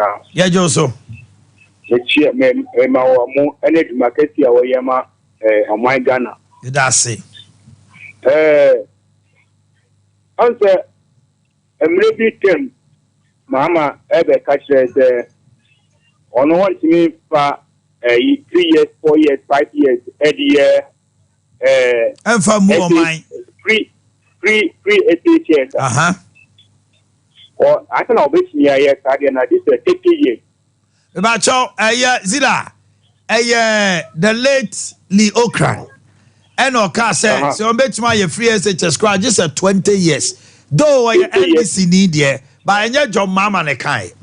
now. Yeah, Joso. The chair, mo energy market here, or Yama, on my Ghana. That's it. Answer, maybe 10. Mama, ever catch the on one to me for 3 years, 4 years, 5 years, every year. And for more mine. Free 8 years. Or I can always near yes, I didn't know this 30 years. About your Zilla, the late Lee Okran. And Oka said, so I'm betting my free SHS crowd just at 20 years. Though I NDC need here, but I know John Mama and a kind.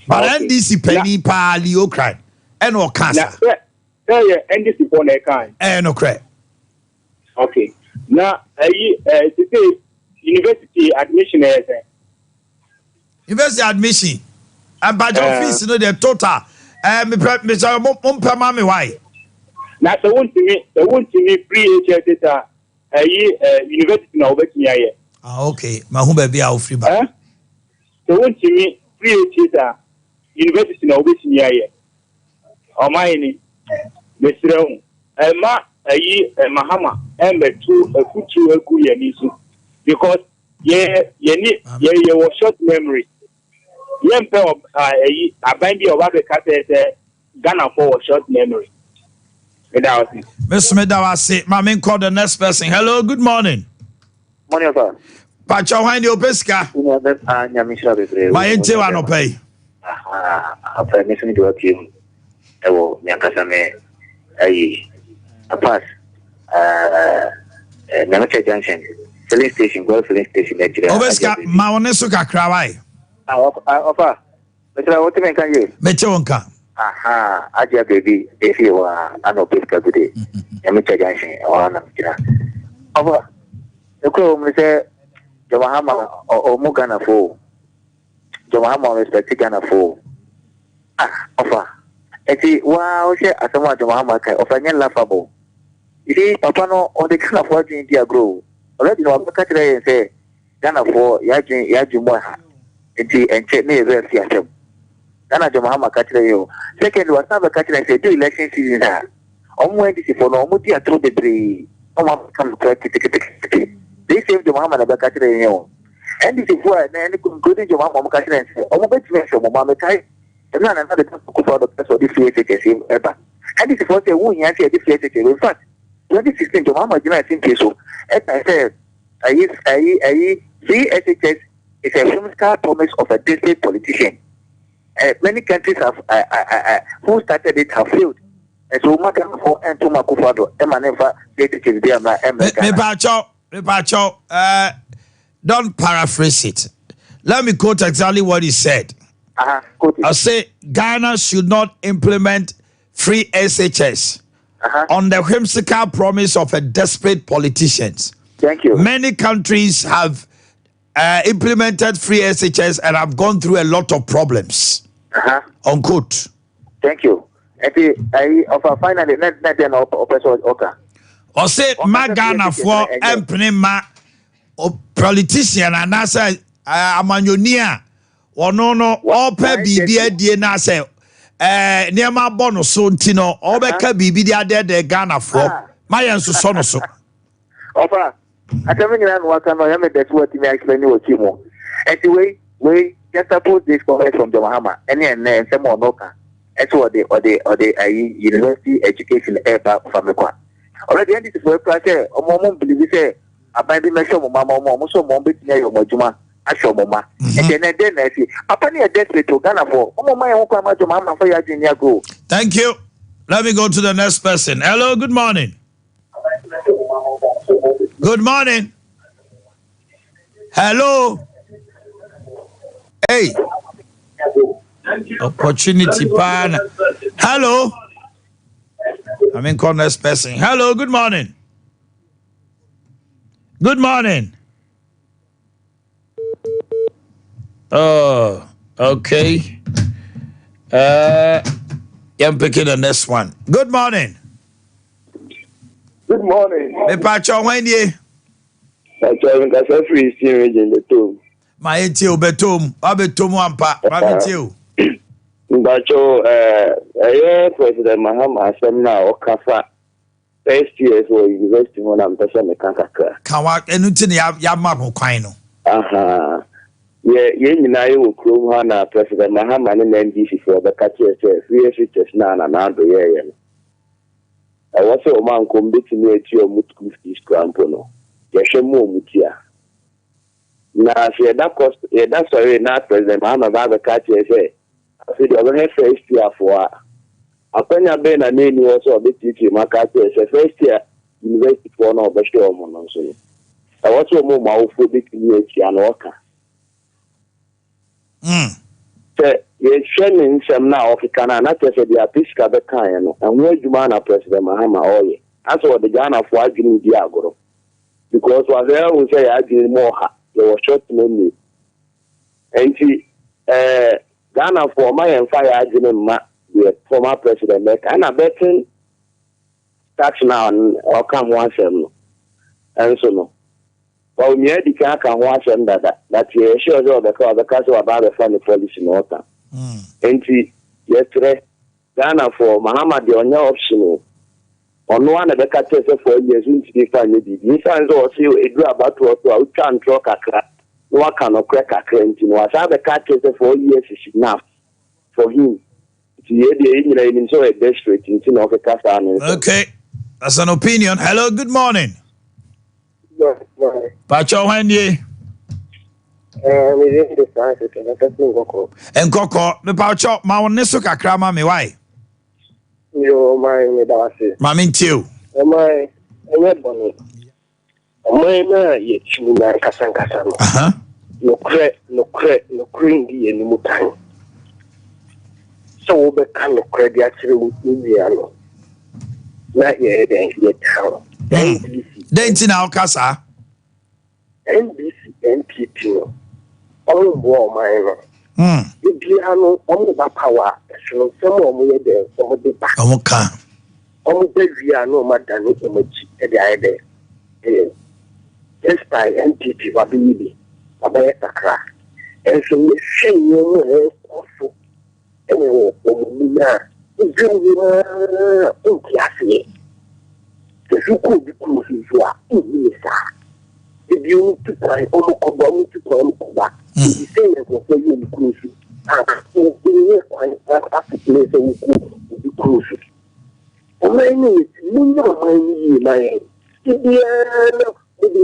But NDC penny pa Lee Okran. And Oka. NDC for a kind. And Okra. Okay. Now, today, university admission is university admission. And by your fees, you know, the total. Mr. Mumpa Mami, why? Now, the one to me free data, university now, but yeah. Okay. Mahumba be our free back. The one to me free data, university now, but yeah. Omanhene Yaw. Ma Mahama and two a future Kuyanisu because was short memory. Yempe a bandy of other cases Ghana for short memory. Miss Medawasi, Mamin call the next person. Hello, good morning. Morning, sir. Pacha Wine Opeska. My intel no pay. After missing to a team, I will Yankasame a pass. Namacha Junction, filling station, go filling station. Opeska, Maonesuka Krawai. Offer. What do you mean? Mechonka. Aha, Aja baby, if you are an Opeska today. Namacha Junction, or Namkina. Over. The crew may say, Jamahama or Mugana fool. Jamahama respect Ghana fool. Offer. Eti wow, she asama Jamahama offer laughable. You see, Papa no on the kind of what India grow. Already no catch and say, Ghana for Yajumoha. Eti and check me very fearsome. Ghana Jamahama catch you. Second was never catch and say, do election season. When this is for no Mutia through the tree. Come to they saved the Muhammad about catching you. And this is why including your mom catching and say, oh, bet you mention Mama Kai. And none another for the person of this FHS ever. And this is what they won't answer this FHS. In fact, 2016, the Mama United in Peso. As I said, FHS is a whimsical promise of a desperate politician. Many countries have who started it have failed. And so, Macam and to Makufado, Emaneva, don't paraphrase it. Let me quote exactly what he said. I say Ghana should not implement free SHS on the whimsical promise of a desperate politicians. Thank you. Many countries have implemented free SHS and have gone through a lot of problems. Unquote. Thank you. I offer finally net then okay. Or say Magana for Emprema or politician and I say Amanyonia or no all per BB DNA say Nema Bono Sontino or Becca BB the Ghana for my answer son so. Offer I tell me what I am that's what you explain you Timo. Anyway, we just suppose this comment from the Mahama and some more Noka. That's what they university education ever from the one. Already, this is where I say, Mom believe say, I might be measured, Mamma, so Mom, Mojuma, I show Mamma. And then I see, upon your death to Ghana for, my own Mama for your junior go. Thank you. Let me go to the next person. Hello, good morning. Good morning. Hello. Hey. Opportunity pan. Hello. I'm in call next person. Hello, good morning. Good morning. Oh, okay. I'm picking the next one. Good morning. Good morning. Me pacho when ye. Pacho can say free steering in the tomb. My etio betum, abetum wampa, my etio. Bacho, President Mahama Asemna or Kafa, first year for university when I'm person Kankaka. Kawa, anything Yamako Quino. Aha. Yeah, Yenina will crew Hana, President Mahama and NDC for the catcher, 3 years now and another year. I was a man committing to your Mutkuski Scrampono. Yashamo Mutia. Now, she had that cost, that's why not President Mahama by the catcher say. I said, you're going to first year for upon your ben and name also a bit teaching my catcher, first year, university for no best woman. I was a more mouthful and worker. You're sending some now of Ghana, not just the Apisca the Kayan, and where you man President Mahama Oye. That's what the Ghana for arguing Diagoro. Because what they will say, I did more, they were short memory. And Ghana for my and fire argument, the former president, and I bet tax now or come once and so no. Well, me the car can watch them that you sure the castle about the family policy in water. And yesterday, Ghana for Mahama the only optional. On one of the catches for years into the family. This is also a draw about to can't talk a crack. No can of crack a crank. Was other catches for years is enough for him. To so a desperate in the castle. Okay, that's an opinion. Hello, good morning. Pacho when ye? And Coco, the Pacho, my Nesuka Krama, me why? Yo, my Mammy, too. Am I a bonnet? My yet you like Casan. No crack, no cringy any more time. So, the kind of credit actually with me. Not yet, yet town. Denti na okasa NBC NPP all war my the ano on the power so some of me there some of the back omuka on the via no madani emoji e dey there just by NPP wa bibi abaya takra and so we say you also anyway omuna ujumina unkiasi you could be close to if you to try almost to come the same as what you close to. After place and be close. My name is Muno, my Indiana, maybe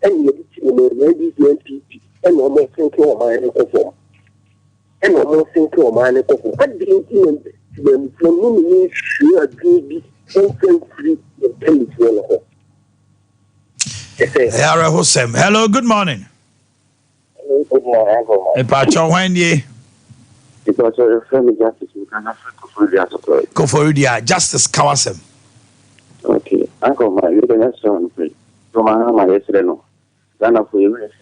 and maybe NPP, and almost think of my uniform. And almost think of my uniform. What do you think? When from me, sure, baby, and free the telephone. Hello, good morning. Good morning. A Pacho when ye? Because your family justice, you can have to go for you, Justice Kawasem. Okay, I got my little son, from my yesterday. Ghana for you, if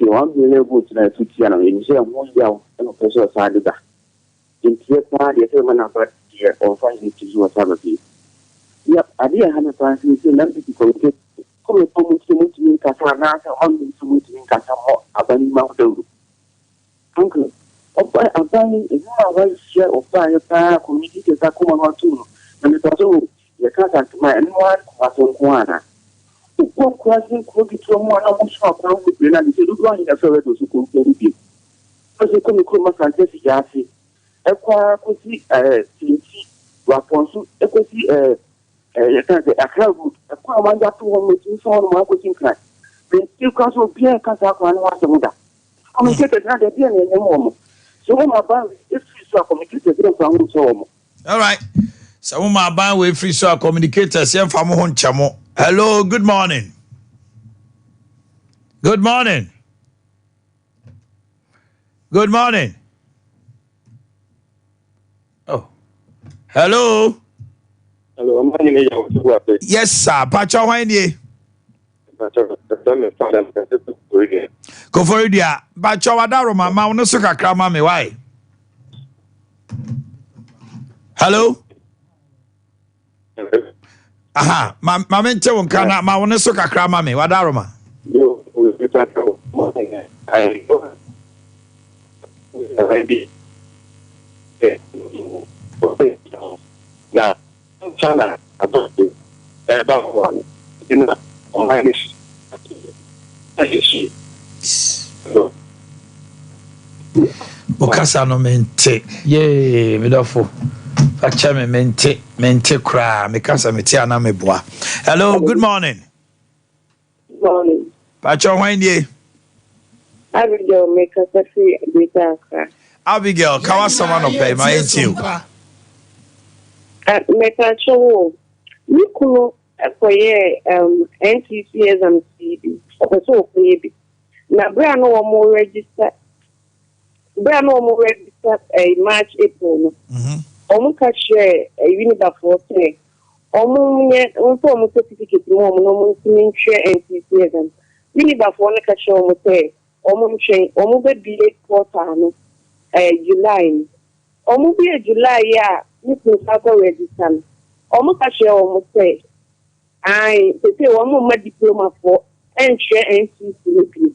you want me to go to the Tiana, you say, I'm going down and a person side that. In Tiana, the seven about here or finding to you a Saturday. Yep, I didn't have a time to say, let me communicate. Come to me, Casana, on to me, Casamo, Abani Mount. Uncle, I'm buying a white share of fire community that come on too. And it also, you can't ask my anyone was on Juana. One question could be someone almost for a with me, and you don't need a fellow to compare with you. Because you couldn't come up and say, Yassi. Equa could see Tinti, Raponsu, Equity, a crowd, a command that one with you saw my coaching class. Then still counsel Pierre Casac and was the mother. I'm going to get another beer in the moment. So, my band, if you saw communicated, all right. So, my band with free so communicators, and from home chamo. Hello, good morning. Good morning. Good morning. Oh, hello. Hello, Omanhene Yaw. Yes, sir. Pacho Wanye. Go for it, yeah. Pacho Wadaroma, Mount Suka Krama me. Why? Hello. Aha, Mamente won kana ma won so kakra ma me wadaroma. be now China about one in Omanhene Yaw. Okasa no mente. Yay, medofo. Facha me mente kra. Me kasa me tia na me boa. Hello, good morning. Morning. Pacho hwan die? Abigail make a free Greater Accra. Abigail, kawasama no pay my enti. Make a show. You could acquire NTC as an CD. Also, maybe. Now, Brian no more register. Brian no more register a March, April. Omuka share a uniform say. Omu certificate no share NTC as an uniform show say. Omu be quarter no July. Omu be July ya you can register. Omu ka share omu say I say omu ma diploma for and share NTC.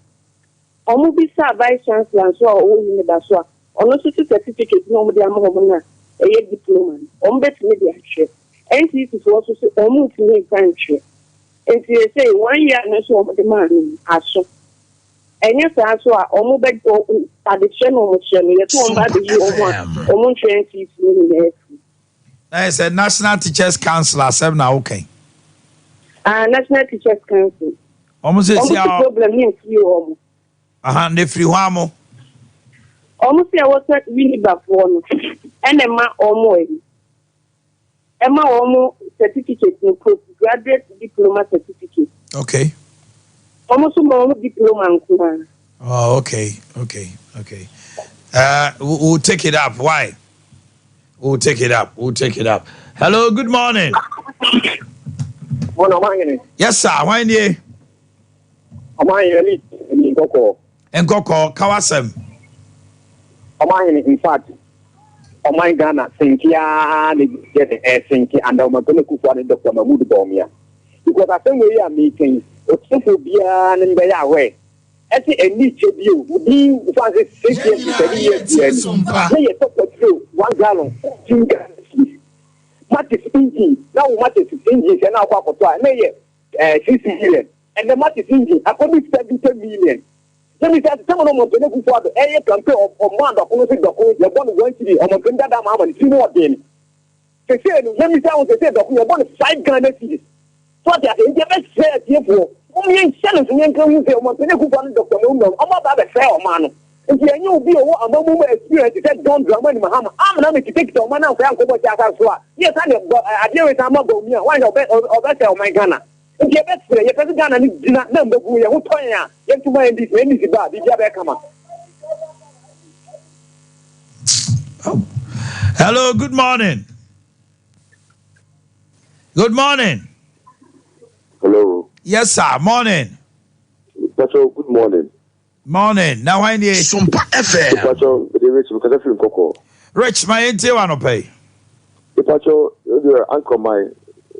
Omu be sa vice chancellor so o yin da so. Ono so certificate no omu de am omu na e diploma. Omu bet me dey share. NTC for so omu ti me kan share. And you say 1 year no so omu de man aso. Enya sa so a omu be addition omu share no yeto omu ba de yi omu train NTC ni I said National Teachers Council asem na okay. National Teachers Council. Almost say problem in free omu. Ne free hwamo. Almost say what really bad for no. And ma omu e. Emma omu certificate no postgraduate diploma certificate. Okay. Almost omu diploma nkuma. Oh, okay. We'll take it up. Why? We'll take it up. Hello, good morning. Yes, sir. Why nie? Omanhene Nkoko kawasem. Omanhene, in fact, Oman Ghana, Sinkia, they get a Sinki, and I'm going to cook one Dr. Mahmoud Bomia. Because I think we are meeting, it's so beyond in the way. At the end, you being 6 years to 7 years, they talk through 1 gallon, 2 gallons. Matis engine, now Matis engine, and now Papa, 60 million, and the Matis engine, according to 70 million. Let me tell you, someone on the for the air campaign of one of the one going to be on the Ganda Mama, and 2 more days. They said, let me tell you, they said, you're going to 5 Ghana cities. So that they never said, therefore, only in 7 years, Dr. Mundo, I'm about a fair man. If you knew be a moment experience, he said, don't drama in Mahama. I'm not to take the man out of Uncle. Yes, I deal with I'm not going to why no better of my Ghana. If you're better, you're better Ghana, you not number who you're going to mind this, when this is bad, if you're come on. Hello, good morning. Good morning. Hello. Yes, sir. Morning. Pacho, good morning. Morning. Now I need Sompa FM. Pacho, the rich because I feel Coco. Rich, my ente one pay. Pacho, your uncle my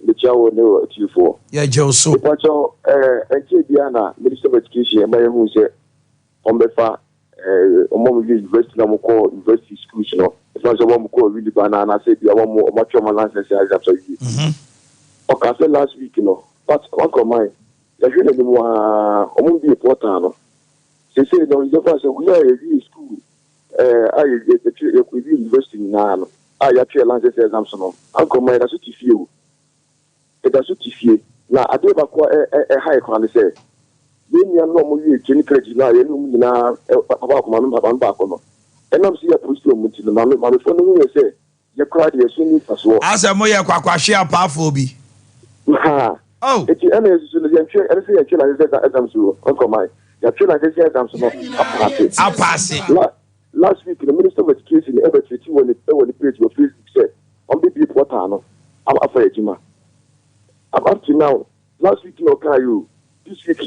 the child knew at you for. Yeah, Joe so. Pacho, and Diana, Minister of Education, and my who said on the far University Namoko University School, you know. If I was a woman called really banana, I said, I want more much of my license as after you. Okay, I said last week, you know. But uncle mine, there's really more be important. They say, no, you know, we are a school. I get the university now. I actually lances exams. Uncle mine, that's what you feel. That's what you feel. Now, I gave a high crown. They say, when you are not more clinical, you know, about my back on. And I'm seeing a post to the mammy, my phone, say, you cried your swimming as well. As a moya quaquashia parphobi. Oh, it's the energy to the exams. Uncle mine. I'll pass it. Last week, the Minister of Education ever treated when the page of Facebook said, on the people, I'm after Jima. I'm up to now. Last week, no Caillou. This week,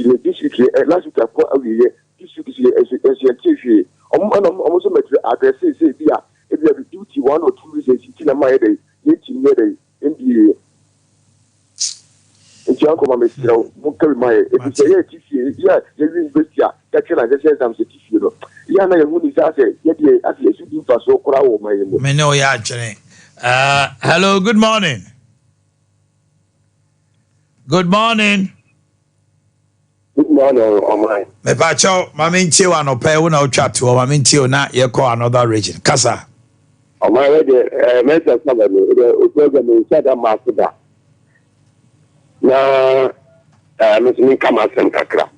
last week, I put away here. This week is a TV. I'm also met to address, say, if you have a duty 1 or 2 reasons, in a my day, 18 years in the Uncle Mamma, carry my university, that's what I said. I'm certificate. you know. Yana who is as a shooting for so crowd. Me know ya actually. Hello, good morning. Good morning. Good morning, Omanhene. Me pacho, mami nchi wa no pe una chat wo mami nchi na ye call another region. Kasa. Omanhene, Mr. Sabani, the program is said a master. Na Mr. Kama Sankakra.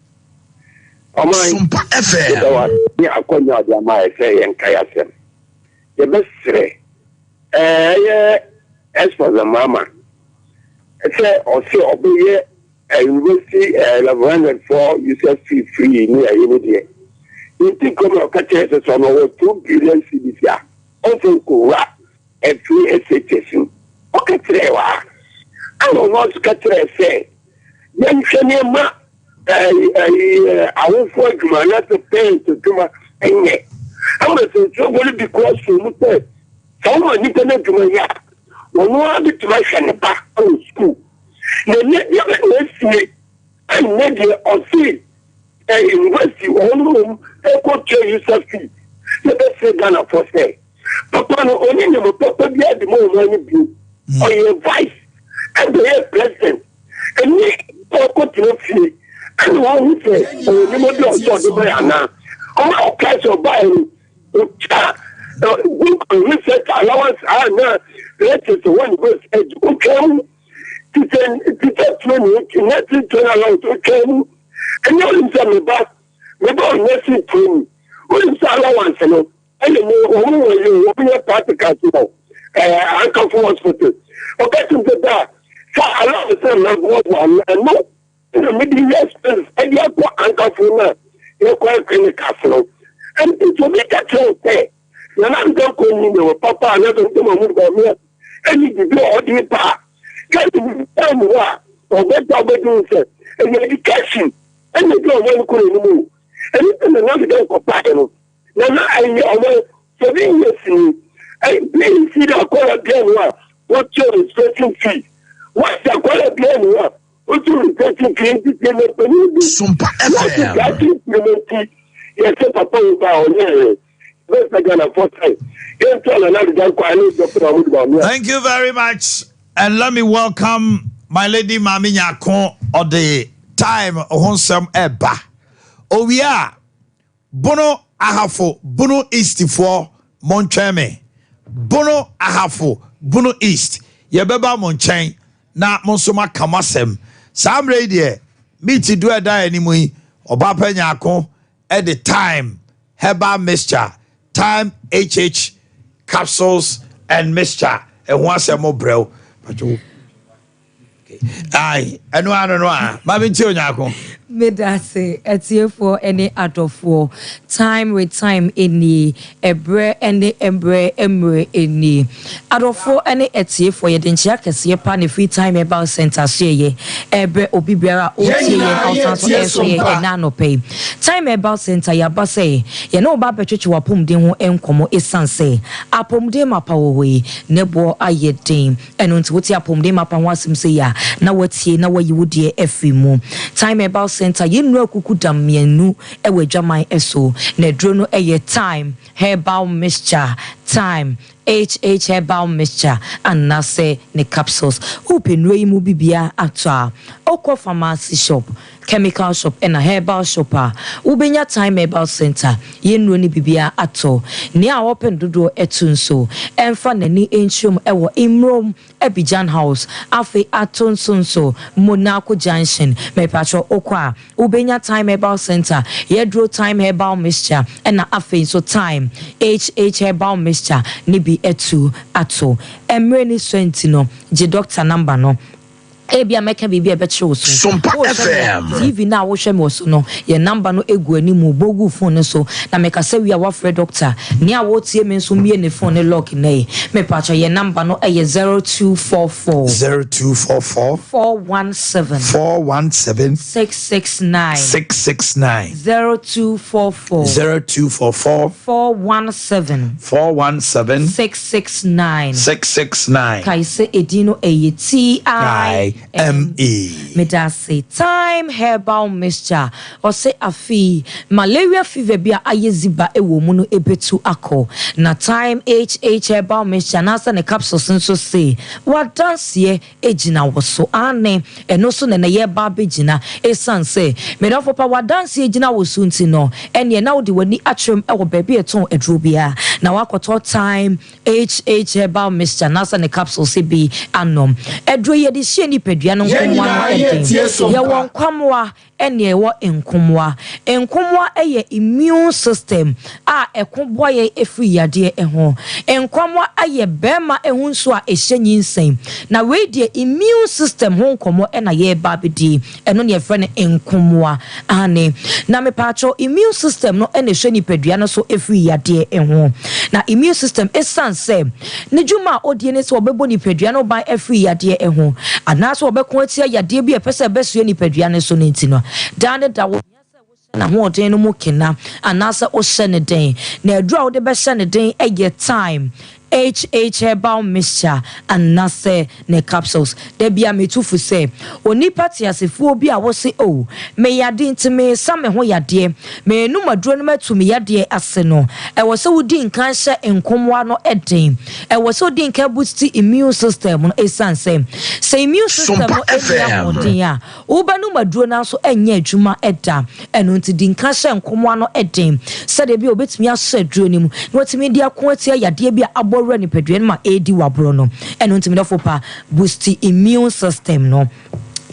Sompa FM. Ya akonya dia mai say en kayasem. The best say as for the mama. Say also obiye university level 104 user fee free ni ayini. You think come catch us on over 2 billion cedis ya. Also ko wa e free education. Okay trewa. I don't want to catch say. Yan shene I won't forget my not to pay to do my thing. I'm going to trouble because you said someone need to make my yard. No one to my son back on school. The next day, I made or see a university or room, a coach user fee. Let us say Ghana for say. Papa, only never papa be at the moment you or your vice and the president. And me, or continue fee. And one who says, you must not talk to Bayana. All kinds of buying, research allowance, let's say one verse, okay, to training, nursing training allowance, okay, and you only tell me back, about nursing training, what is allowance, you know, and you open your practical, Uncle for hospital. Okay, to that, so allowance, and no. The middle expense, and you have Uncle Funa, you're quite clinical. And it will make a trade there. You're not going to know Papa, and I don't know what and you do all the part. Get to tell me what, or what I'll be doing, and education, and you don't want to move. And another day for Pano. Now, I know 7 years, and please see the call again. What's your inspection fee? What's the call again? Sompa FM. Thank you very much. And let me welcome my lady Mami Nyakon of the time Honsam Eba. Oh, we are Bono Ahafo, Bono East for Moncheme. Bono Ahafo, Bono East. Yabeba Monchain. Na Monsoma Kamasem. Sam radio, me to do a die anymore, or Bapa Nyako at the time, Herbal mixture, time HH capsules and mixture, and once a more bro. Aye, and one, Mabin Nyako. Medase etie for any adofo time with time any ebre any embre emre any adofo any etie for ye denchia kese pa ne free time about center sheye ebre obi biara otie ye outside so ye na no pay time about center ya ba say ye no ba betwetwe wapomden ho enkomo esanse apomden mapa wo we nebo ayeden eno nti woti apomden mapa ho asem say ya na watie na wayi wodie afimu time about center yenu akuku damienu ewe dwaman eso na dro no eye time herbal mixture time HH herbal mixture and na say ne capsules open way mu bibia atwa okwa pharmacy shop chemical shop and a herbal shopper ubenya time herbal center yenu ni bibia ato ni a open dodo etunso emfa nani enchum ewo imrom Abidjan house afi atonsonso Monaco junction me patro okwa ubenya time herbal center yedro time herbal mixture and na afi so time HH herbal mixture ni bi etu ato emre ni swentino je doctor number no Ebia meka bibi ebe che wo so Sompa FM TV na wo hwe me so no ye number no egu animu bogu phone so na meka se wi a wa free doctor ni a wo tie me so mie ne phone lock na e me pacha ye number no e 0244 417 669 0244 417 669 669 kai se edino e ti Medase time herbal mixture or say afi malaria fever bia ayeziba ewo mu no ebetu akọ na time herbal mixture na sa ne capsules nso say what dance ye ejina woso ane eno so ne ye ba begina esan say medafo pa what dance ye ejina woso nti no ene na wo de wani atrem ewo baabi eton edro bia na wakoto time herbal mixture na sa ne capsules bi anom edro ye de hye ni padua no nkomwa no ede ye won kwamwa ene ewo enkomwa eye immune system a ekonboa ye efri yade eho enkomwa aye bema ehunso a ehyenyinsem na we de immune system ho nkomo ena ye ba bedi eno ne efre ne enkomwa ane na me pacho immune system no ene hwe ni padua no so efri yade eho na immune system esanse ne djuma odie ne so obebo ni padua no ban efri yade eho anaso obeko atia yade bi epese besuo ni padua ne so nti no dane da wo na ho den no mukina anasa o hyene den na adura wo de be hyene den eye time herbal mixture and nase ne capsules de bia metufu se oni party asefo bi a wo se o me yade ntime same ho yade me nu maduro no matumi yade ase no e wo se wodi nkan hye enkomwa no eden e wo se wodi nkan boost immune system no esanse se immune system no edia modin a wo ba nu maduro na so enye adwuma eda eno nti di nkan hye enkomwa no eden se de bia obetumi ahye aduro ni mu no timi dia ko atia yade bia abore ni peduen ma edi wabro no eno ntimi dofo pa boost immune system no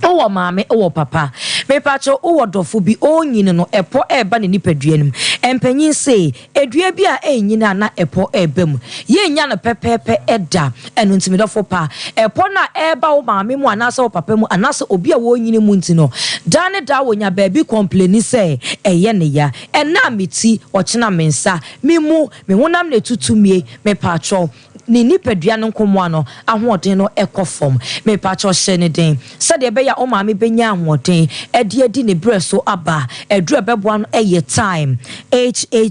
owo maame owo papa me pacho owo dofo bi onyine no epo eba ne nipaduanum empanyin se edua bi a enyina na epo ebam ye nya no pepepe eda eno ntimi dofo pa epo na eba wo maame mu anasa wo papa mu anasa obi a wo nyine mu ntino dane da wonya baabi complain se eye ne ya ena meti ochina mensa mimu me honam ne tutumie me pacho ni nipadua no nkomwa no ahoden no ekofom me pacho hye ne den sade be ya o maame benya ahoden edi ne breso aba edru beboa no eye time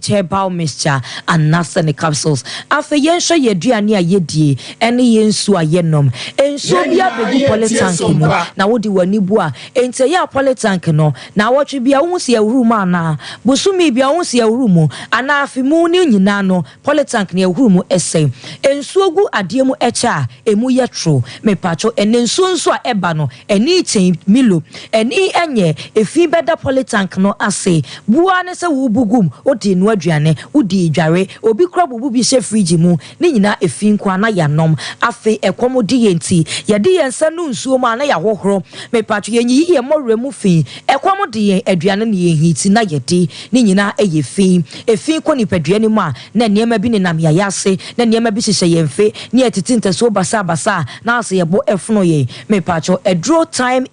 herbal mixture and nasa ne capsules afa yenhwe yeduane a yedie ene yensu a yenom ensu bia begu polytank no na wodi wani bu a ente ya polytank no na wotwe bia wo se awurum ana busumi bia wo se awurum ana afimu ni nyina no polytank ne awurum ese ensuogu adiemu echa emu yetro me pacho enensu nso a eba no eni chen milo eni enye efi beda polytank no ase bua ne se wo bugum odi no aduane odi dware obi kra bubu bi she fridge mu ni nyina efi nkwa na yanom afe ekomodi yenti yede yensa no nsuo ma na yahohoro me pacho yenyi ye moremu fi ekomodi yen aduane ne yehiti na yede ni nyina eyefi efi ko ni paduane mu a na niema bi ne nam yayase na niema bi hye yemfe ni etitinte so basa na ase yebo efuno ye me pacho edro time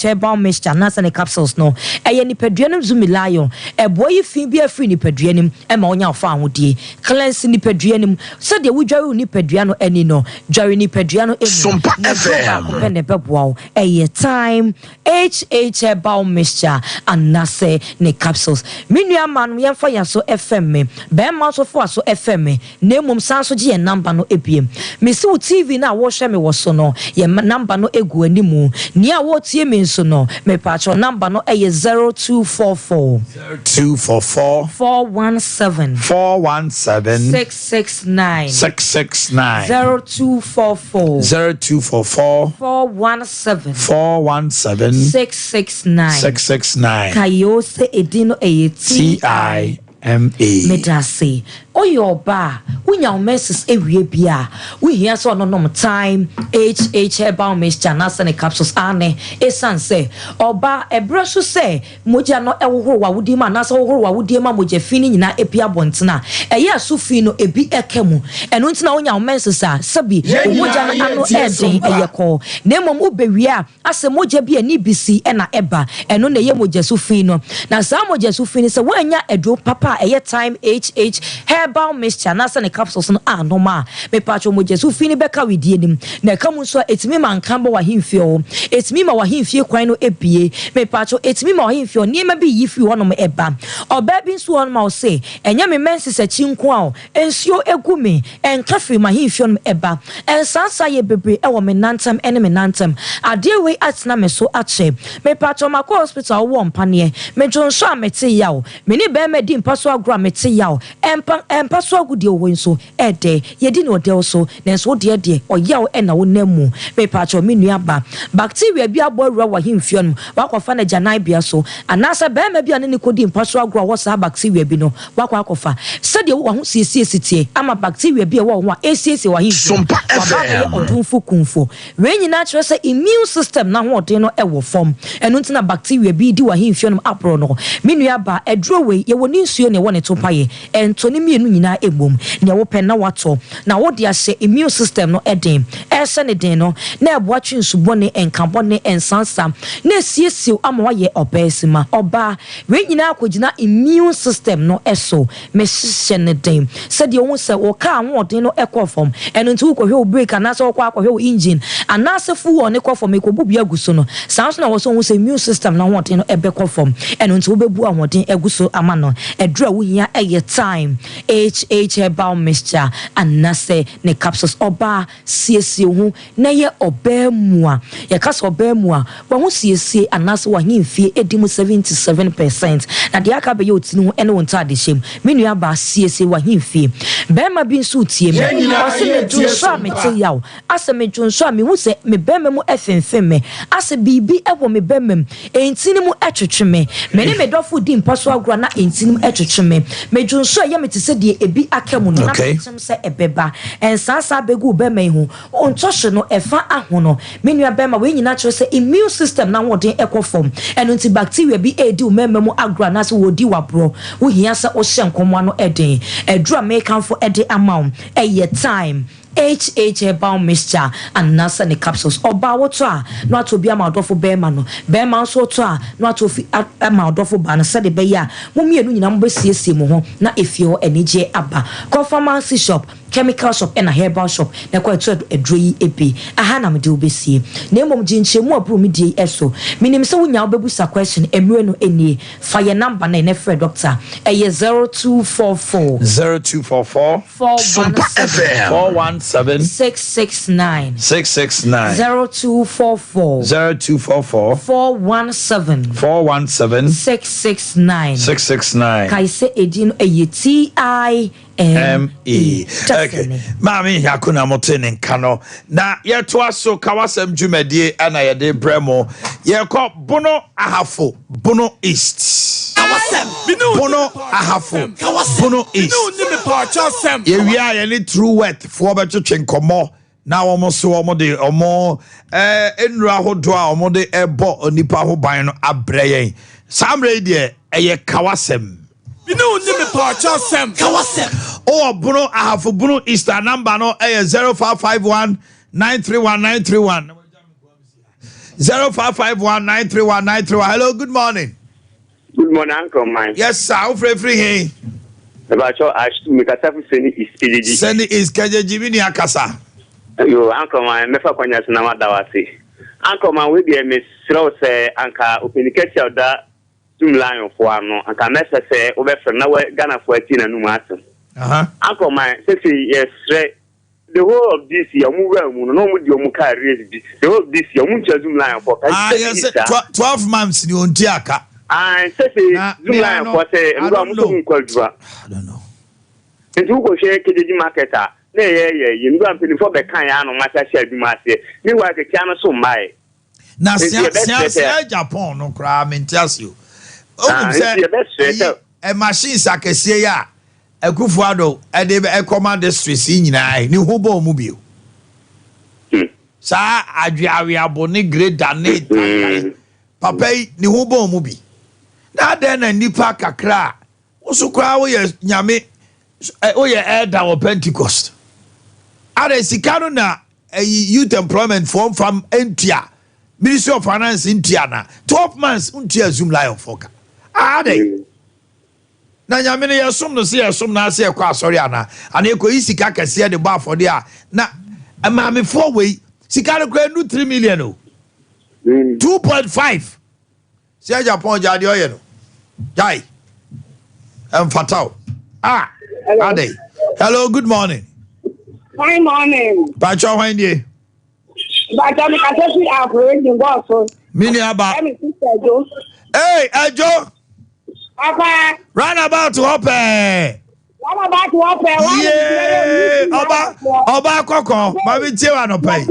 herbal mixture na sa ne capsules no eye ni paduane zumilayo eboyi fi bi afri ni paduane e ma onya ofa ahodie cleanse ni paduane so de wudware ni paduane no eni no dware ni paduane no eni Sompa FM pende beboa eye time herbal mixture and na sa ne capsules minua manu yemfa yaso FM me be ma so fo aso FM me na mum sanso je number no ebiem mesi wo TV na wo hwe me wo so no ye number no egu animu ni a wo tie me nso no me pacho number no eye 0244 417 669 0244 417 669 Kayose edino eye TI Medase oyoba unya omesis ewie bia we hear so no time herbal mixture na sane capsules ane esanse oba ebroso se moja no ewohoro wa wudi ma na so wohoro wa wudi ma moja fini nyina epia bontena eye asofi no ebi ekemu eno ntina unya omesis a sabi moja na ano eden eyeko na mom ubewie a ase moja bia ni bisi ena eba eno na ye moja sofi no na sa moja sofi ni se wanya edo papa eye time herbal mixture na sane capsules no anoma me pacho mo jesu fini beka widie nim na ka mu so etimi man kan bo wa himfio etimi ma wa himfie kwan no ebie me pacho etimi ma wa himfio niema bi yifi wono mo eba oba bi nso wono ma o se enya me menses achi nko a ensuo egu me enka firi ma himfio no eba ensansa ye bebre e wo me nantam ene me nantam ade we atna me so ache me pacho makọ hospital wo mpane me jonso amete yawo me ni be me di mpaso agro amete yawo empaso agudi wo nso ede ye di no de so nenso de oyawo e na wo namu me pacho me nuaba bacteria bi abọrua wa himfio no wakọfa na janai bia so anasa be me bia ne ni kodi mpaso agro wo sa bacteria bi no wakọfa sede wo ho siesie sitie ama bacteria bi wo ho a esiesie wa himfio Sompa FM odunfo kunfo we nyina kire se immune system na ho odin no e wo form enu ntina bacteria bi di wa himfio no apro no me nuaba edro we ye woni nsuo ne woni to paye entoni mienu nyina ebom ne wo pe na wato na wo de ahye immune system no eden ese ne den no na eboa twinsubo enkabo ne ensansa na siesie ama wa ye obesima oba we nyina akogina immune system no eso me hye ne den se de wo se wo ka ho odin no ekofom enu nti wo kwohwe wo break anase wo kwohwe wo engine anase fu wo ne kofom ekobubu aguso no sanso na wo so wo se immune system na ho odin no ebekofom enu nti wo bebu ahodin aguso ama no edura wo hia eye time Herbal mixture anase ne capsules oba siesie ho na ye obamua ye kasa obamua wa ho siesie anase wa himfie edimu 77% na de aka be ye otini ho ene wonta de hyem menu aba siesie wa himfie bema bi nso tie me ase me junso amete yawo ase me junso am hu se me bema mu efenfeme ase bibi ewo me bema entini mu etwetweme me ne me dofo di mpaso agro na entini mu etwetweme me junso ye me te se de ebi akamu no na tem se ebeba ensasa begu bema hu ontoshe no efa ahono menu bema we nyina kire se immune system na wodin ekofom eno nti bacteria bi edi o mema mu agro na se wodi wabro wo hia se o hye nkomo no eden edura make am for ede amount eye time Herbal mixture and nasa ne capsules oba woto a no atobi amadofo bema no bema so to a no atofi amadofo ba na sede be ya mo mienu nyina mo besiesie mo ho na efio enije aba conformance shop chemical shop and a herbal shop na kwa eto edroyi epi aha na me de obesie na emom ginchemu abro me die eso minim se wonya obebusa question emre no enie fire number na ne doctor eye 0244 Sompa FM 669 0244 417 669 kaise edin eye TIME. Okay. Mami yakuna motene nkano na yeto aso kawasem dwumadie ana yede bremo yeko bono ahafo bono east bono ahafo bono east ye wia ye ni true worth fo betwetwe nkomo na omo so omo de omo enura hodo a omo de ebo onipa ho ban no abreye samre de eye kawasem oh Bruno I have Bruno is the number no 0551 931 0551 hello good morning Uncle mine. Yes sir free hey about your ash to make a send is kaje jimini akasa yo uncle mine mefa kwanya na madawase uncle man we be miss slow say anka openiketi oda line for ano anka messa say obefre na we Ghana for 18 anu maso uncle man say yes the whole of this year mu no mu di omu car raise this the whole of this year mu chazum line for yes 12 months ni onti aka say zoom line for say ndo mu so nkwadua I don't know nti ko hwe kejeji marketer na ye ndo ampini for be kan ya no mata share bi ma se ni wa ke tia no so mai na sia Japan no kra mentiasio a machine sakesie ya akufuado e de e command district nyina ni hobo mu bio sa adwawe abone grade ne papa ni hobo mu bi na den na nipa kakra usukra wo ye nyame wo ye elder of Pentecost are sikano na youth employment form from India Ministry of Finance India na 12 months untia zoom lion foka ade na nyame ne yɛsom no se yɛsom na ase yɛkɔ asɔre ana ana yɛkɔ yi sika kɛseɛ de bɔ afɔde a na maamefoɔ wei sika no kora nu 3 million o 2.5 sɛ Japan gya deɛ ɔyɛ no jai fatal Ade hello good morning. Hi morning. Pacho when ye Bacha mi kase si operating boss. Mini aba. Hey, Ejo. Apa. Run about to open. Run about to open. Yeah. Oba koko. Mami chewa no pay.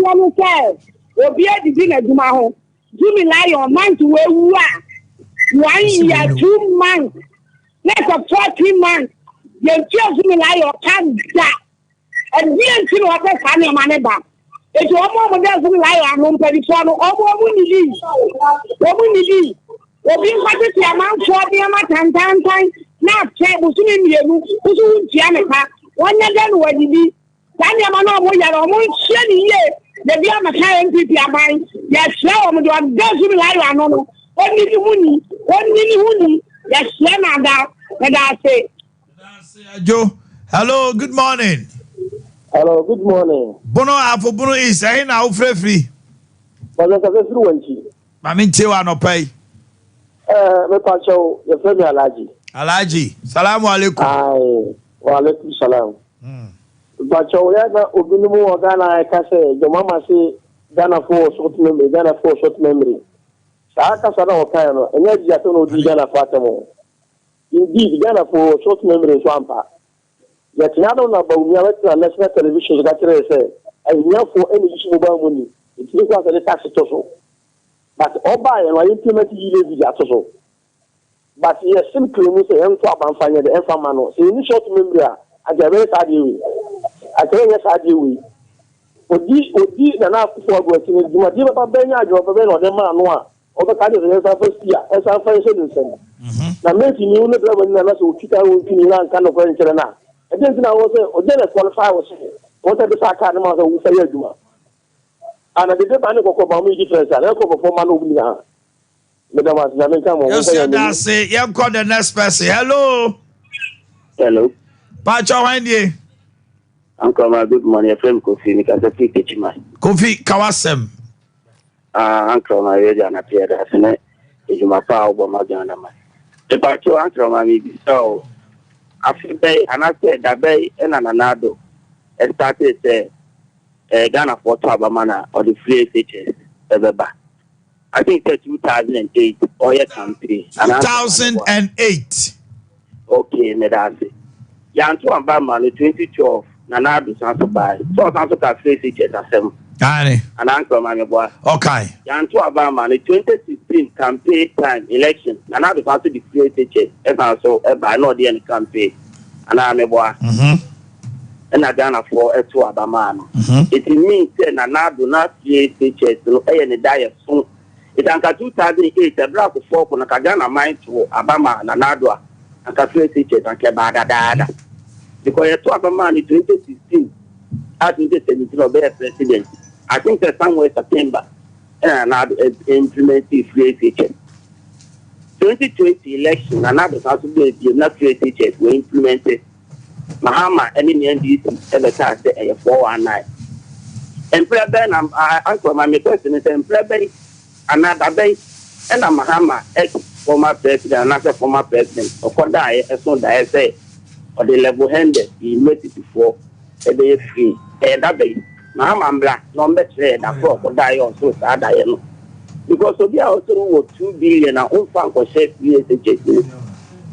Obi e di na djuma ho. Jumi lion man to we wu a. 1 year 2 months. Next of 14 months. Ye just Jumi lion can da. And we ain't seen what they can money back. It's almost what there's Jumi lion no pay for no omo ni. Omo ni. Obi kwati ti amount for the amount time. Na check busumi mienu. Busu ti ameka. Wanya den wadi. Tani amano mo ya no mo hye ni ye. The be am ka MPP aban. Ya hye o mo do Jumi lion no. Oni ni huni. Ya hye na da. I say. Joe. Hello, good morning. Hello, good morning. Bono afo bono is say na ofre free. Baza ka fru wanchi. Mami chewa no pay. Me pa chow, ye fe mi Alaji. Salamu alaikum. Ai, wa alaikum salam. Ba chow ya na obinu mo Ghana e ka se, jo mama se Ghana for short memory. Sa ka sa na o kan no, enye dia to no di Ghana for atemo. Indeed, Ghana for short memory Sompa. Yet now na ba unya wetra national television ga kire say I nya for any issue ba money. It is what the tax to so. But oba e wa implement yi levy at so. But yes simply we say em to abanfanya the enfama no. So any short memory a ga very sad we. A tell you sad we. Odi na na for go ti ni duma di ba benya ajo ba be no de ma no a. Oba ka de esa first year, esa first year. Na me ti ni una driver na na so kita o ti ni na kan no kwa nkere na. I didn't know what they qualify was what I decided to do with Sayajuma. And I did the panic of my difference. I don't go for Manu. Madam was Jamaica. Yes, say, you call the next person. Hello. Hello. Pacho Wendy. Uncle, my good morning. Friend Kofi, because I think it's my Kofi Kawasem. Uncle, my radio and appeared as an age my power, my Ghana. The Pacho Uncle, my maybe so. After bay and I said that bay and anado started Ghana for Tabamana or the free SHS ever. I think that 2008 or your campaign. 2008. Okay, Medasi. Yanto and Bama 2012 Nanado Santo by so Santo free SHS as 7. And Uncle my boy. Okay. Yanto Abama 2016 campaign time election. Nanado Santo the free SHS and also by no the campaign. And I'm a boy. And I done for a 2 Abama. It means that I do not create SHS to any diet soon. It's until 2008, a black of 4 on a Kagana mind to Abama and Anadua and Cafe SHS and Kebada Dada. Because a 2 Abama in 2016, I think it's a little bit president. I think that somewhere September and I implemented free SHS. 2020 election, another possibility did not create SHS were implemented. Mahama and in the NDC ever taxed a 419. And Pleben, Uncle, my question is, and Pleben, another bay, and a Mahama, ex former president, another former president, or Kodai, as soon as I say, or the level handed, he made it before a day free. And that bay, Mahama black, no better than for Kodai also, sad I am. Because we also 2 billion and on fan for chef USHS.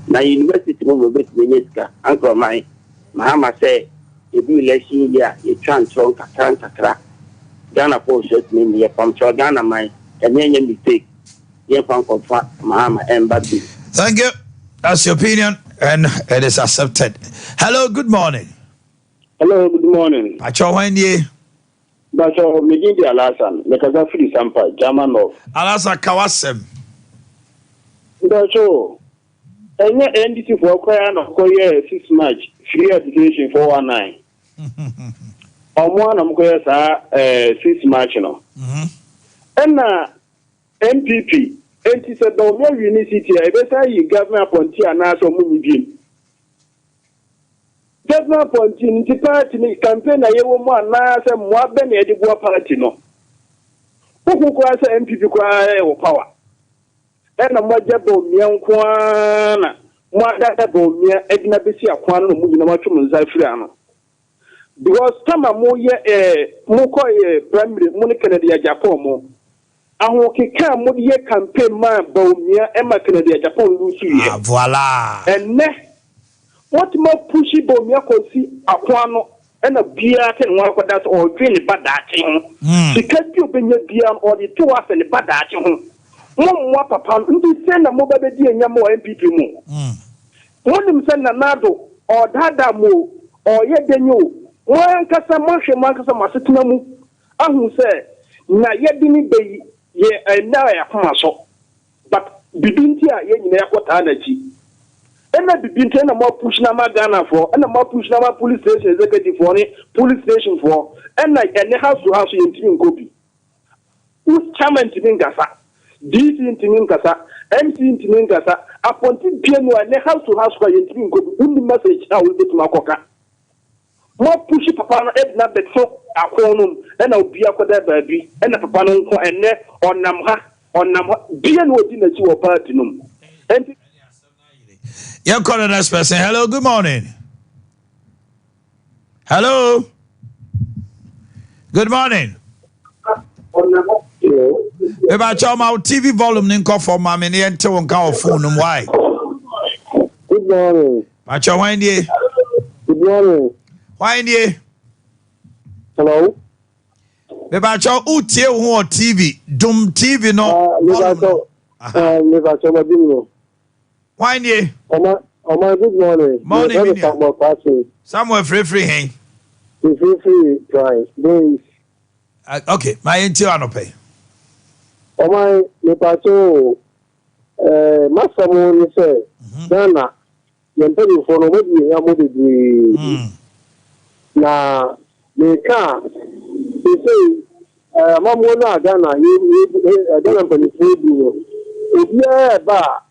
Now university will be Minister, Uncle my Mahama say if you election year, you transfer Kakra. Ghana for short me from Ghana my and then you mistake. You from Mahama and Babi. Thank you. That's your opinion and it is accepted. Hello, good morning. Hello, good morning. Pacho Wendy. Bacho Migindi Alasan, Lekaza Free Sampa, German of Alasa Kawasem. Bacho, any NDC for Koyan of Koya 6 March, free education 419. One of Koya 6 March. And MPP, and he said, no more university, I better you government upon Tia Naso Mumijin. personal point in the party campaign. I will more now more than a party. No, who cries MPP cry or power. And a mother young Kwana, Mother Bomia, Edna Bessia Kwan, Munamatrum Zafriano. Because some are more primary Monica Japomo. And we can more campaign man Bomia, Emma Kennedy Japan Lucy. Voila. And next. What more pushy Bomia could see a quano and a beer can work with that or drink a bad dating. Because you've been your beer or the 2 hours and the bad dating. One papa, you send a mobile and Yamo MPP mo. One them send a nado or Dada mo or yet then you. One Casa Marshall Marcus Masitinamu. I who say, now yet didn't be ye and now I have so. But between here, ye what energy. And I be been more push nama Ghana for, and a more push nama police station executive for any police station for, and like any house to house in Tim Gobi. Who's chairman to Mingasa? DC in Timingasa, MC in Timingasa, appointed piano and a house to house for in Tim Gobi. Only message I will get to Makoka. More pushy papa Edna Betso, a cornum, and I'll be a quadra baby, and a papa and ne on Namha, piano dinner to a platinum. And You're calling the next person. Hello, good morning. Hello. Good morning. If I tell my TV volume, then call for my mini and tell one call phone. Why? Good morning. I tell why Good morning. Why Hello. If I tell who tell who TV, Doom TV no. Never tell my bingo. Why ye? Oh my good morning. Morning. Somewhere free, hey. Free, price. Okay, my intio pay. Oh my, Nepato, Massamo, say, Dana, you're telling for nobody, I'm with now, they can't. They say, Mamona, Dana, you don't have any food. Yeah, but.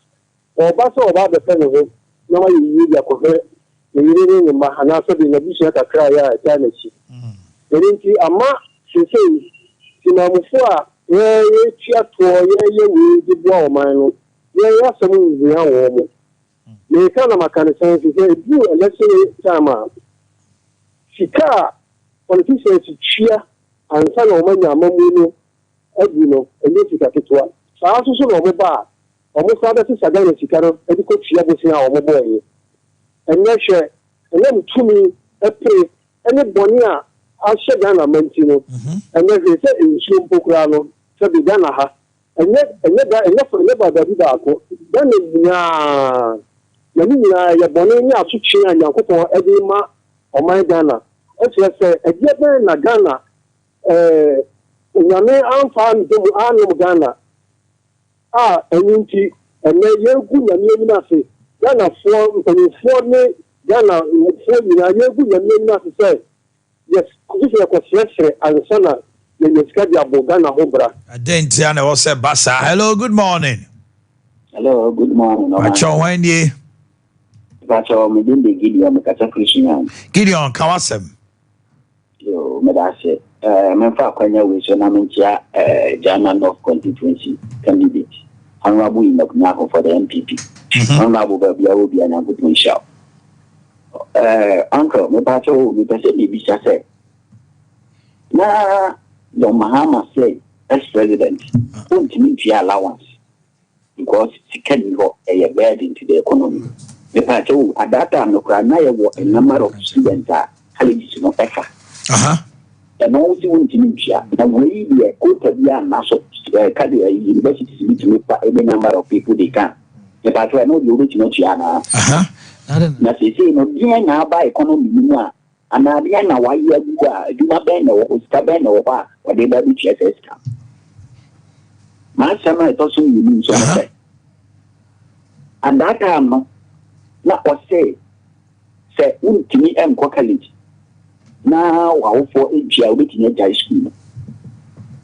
Or Basso about the pen of it. No, you use your coffee. The evening in Mahana, so the Bishop a cry at Tanachi. The Ama, she says, Sinamufua, yeah, cheer for ye, the blow mine. Yeah, some in the young woman. They can't make a sense to say, do a lesson time. She car, politicians to cheer, and son of Mania Mamuno, Edwino, and you take it to us. So I also know about. Almost other things are going to carry a good share our boy. And yes, and then to me, a pay, and a bonia, I'll shut down a mentino, and then they said in Shumpocrano, so be done a ha, and yet, enough the Bidaco, then Yamina, Yabonia, Suchi, and Yacopo, Edima, or my Ghana. As you say, a Japan, a Ghana, Yame, I'm found to Arno Ghana. And then you're good and you're not say, Ghana for me, Ghana for me, you're good and you're not say, yes, this is a question and Sana, then you schedule Ghana Hobra. I didn't tell you what's a bassa. Hello, good morning. Hello, good morning. Pacho, when ye? Pacho, me didn't Gideon, me catch a Christian. Gideon, Kawasem. Yo, me that's it. Me fa kwanya we so na me chia January of 2020 candidate. Honorable Inoknako for the MPP. Honorable Babia will be an good shout. Uncle, me pacho, me pese me bisa say. Na Don Mahama say, as president, won't meet your allowance because he can go a bed into the economy. Me pacho, at that time, no cry, a number of students are colleges no effort. And also won't meet you. And we be a quarter year national universities to meet every number of people they can. The patrol know the original Chiana. Now they say, no, you now buy economy, and I know why you do not bend or stabben or whatever which has come. My summer is also you mean so much. And that time, not was say, to me, I'm college. Now, I'll for a jail waiting at high school.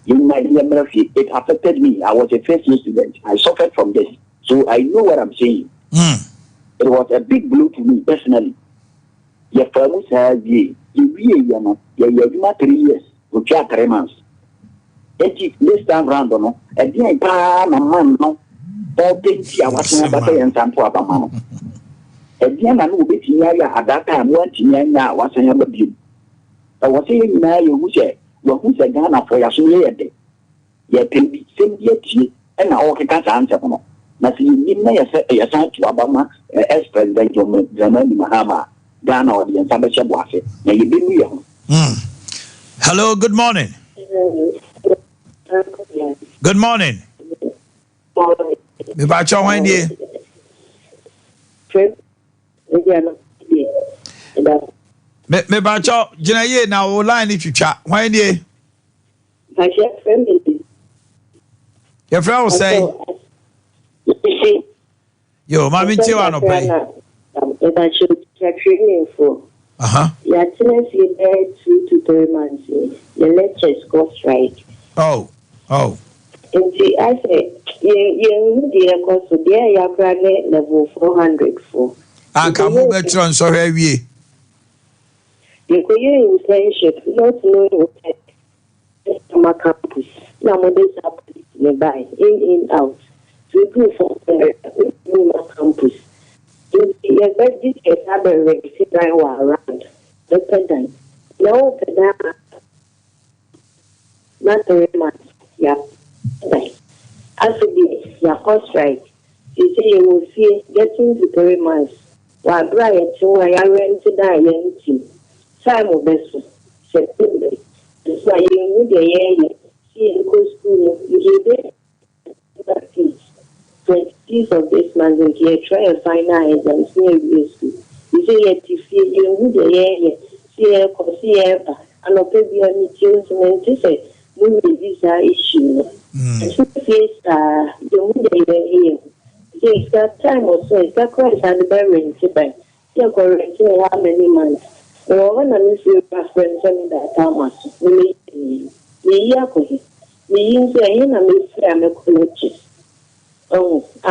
You might remember it affected me. I was a first year student. I suffered from this. So I know what I'm saying. It was a big blow to me personally. Your family says, ye, you are 3 years, which are 3 months. This time round, no, and the entire man, no, all things I was about and some for a man. And the man who beat at that time, 1 year was a number of you. I was saying, now you say, well, who's a gun for your senior day? Yet, same yet, and I can answer. But you may say a son to Obama as President Germany Mahama, Ghana or the Sabbath Waffle. May you be real. Hello, good morning. Good morning. Me bacho wanye. Me bacho jina ye na o line if you chat. Wanye. Your friend will say, yo, mami tiwa no pay. Your tenancy there 2 to 3 months. The lectures go strike. Oh. And see, I say, you need to go to there, your granny level 400 for. I can move better on so heavy. You could use internship, not knowing my campus. Now, when they are nearby, in, out. To do for my campus. You bet this is a registered around the pedant. No pedant. Not 3 months. Yeah. After this, your cost right. You say you will see getting to 3 months. While Brian, so I rented that time of best. September. That's why you need a year. See, you go school. You get it. 20th of this month, you try a final exam. You say, yet if you need a year, see a and I'll pay you on the children to say, we visa issue. You need a year. It's got time or so, it's got quite a very today. You're correct, how many months? Well, when I miss your preference on that Thomas, we I'm a collection. Oh, I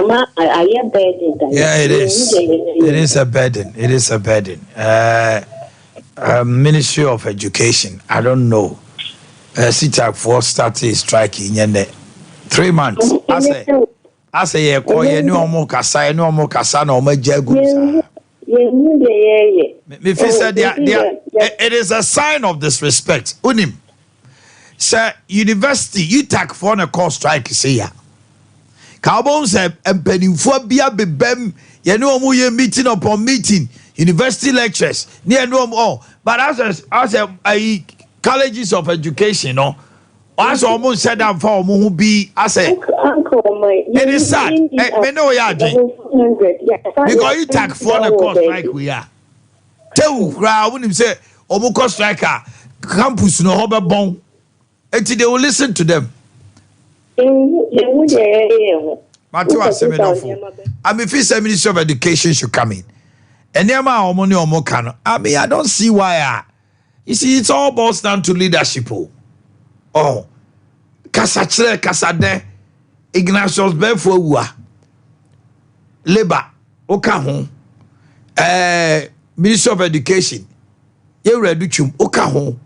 am burdened. Yeah, it is. It is a burden. It is a burden. Ministry of Education. I don't know. CTAC for started striking in 3 months. I say, you call you no more Kasa, no more Kasa, no more Jagus. It is a sign of disrespect. Unim. Sir, university, you take for a call strike, say ya. Carbon said, and pennyfo bia bebem, you know, we meeting upon meeting, university lectures, near no more. But as a colleges of education, no, as almost said that for who be, I say, it is sad. Me know ya, because you take for the course like we are. Tell crowd when him say, Omuko striker, campus no hobber bone, until they will listen to them. I mean, first Ministry of Education should come in. And there are money or more can. I mean, I don't see why. You see, it's all boils down to leadership. Oh, Kasachre, Kasade, Ignatius Befua, Labor, Okahon, Ministry of Education, you reducum, Okahon,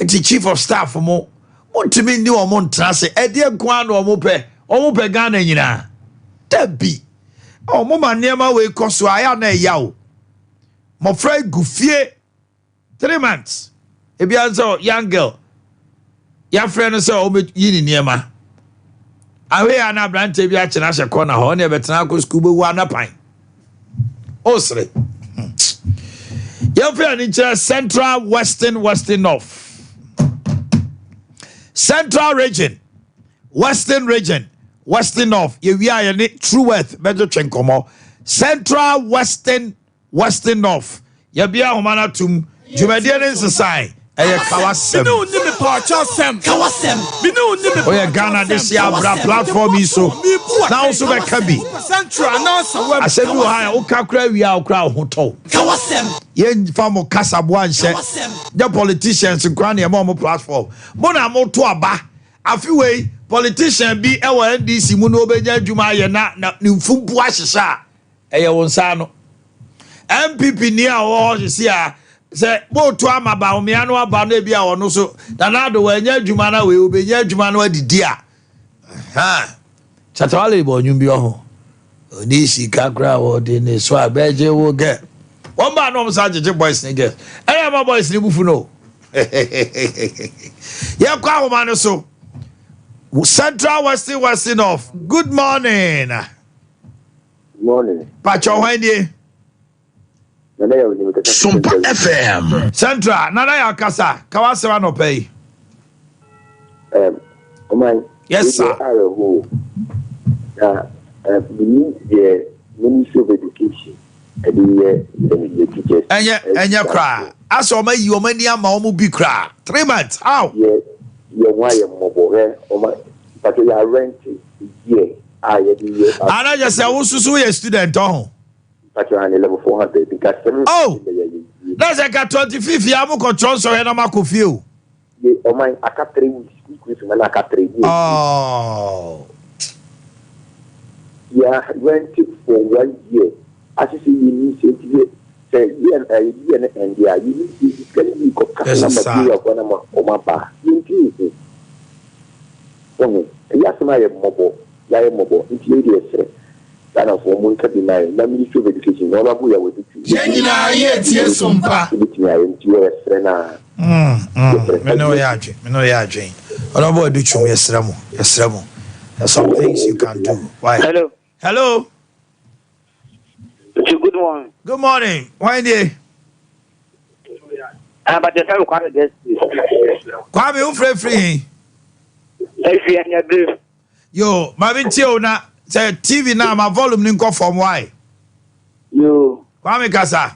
and the Chief of Staff for more. Want to be new or Montrase, Edia Guan or Mope Ghana, you know. That be. Oh, Mama Nema will cost Ayana Yaw. My friend Gouffier, 3 months. If you answer, young girl, your friend is so yin Yema. I wear an abrante Biachanasha corner, honey, but Tanako Scuba one pine. Osre. Your friend in Central, Western North. Central region, Western region, Western North. We are in it. True Earth, better chenkomo. Central, Western North. Yabia Homana tum. Jumedian society. Kawasem. Oh yeah, Ghana this year platform is so. Now so be kabi. I said you high. Okakra we are okra hoto. Kawasem. Yen famo kasabwan she. The politicians in Kwani Momo platform. Mona mo to aba. Afiwe politician bi ewa NDC mu no beja dwuma ye na nimfumpu ahyehya. Eye wonsa no. MPP ni a wo hye a se bo to amaba o me anu aba no bia wo no so danado wa nya adwuma na we obenya adwuma no adidi a ha chatawale bo nyum bi ho oni sika kra wo de ne so abeje wo ge won ba no msa jeje boys ne ge eya ma boys ne bufu no ya kwa ho ma no so Central West North. Good morning. Morning. Pacho Wendy. Sompa FM. Central, nana ya kasa. Kawasewa no pay. Yes, sir. We need the Ministry of Education and the teachers. And your cry. As o ma yi o mani ama o mu bi cry. 3 months. How? Yes. Why mobile but you are renting year. I just say who susu a student oh. But you are on level 400 because that's like a 25th year I'm control so I don't feel. Oh my, I got 3 weeks when I got 3 years. Oh. Yeah, rented for 1 year. As you see, you need to say, and yeah, you need to get me customer of my bar. Yes, my mobile, it's lady. That of woman can deny. The Ministry of Education, no one will do. Yes, Sompa. No, yeah, Jane. I don't want to do yes, Ramo. Yes, Ramo. There's some things you can do. Why? Hello. Good morning. Good morning. Why day? But the time quite guest. Kwame, who free? Yo, my video na say TV na my volume ni go from why? Yo. Kwame kasa.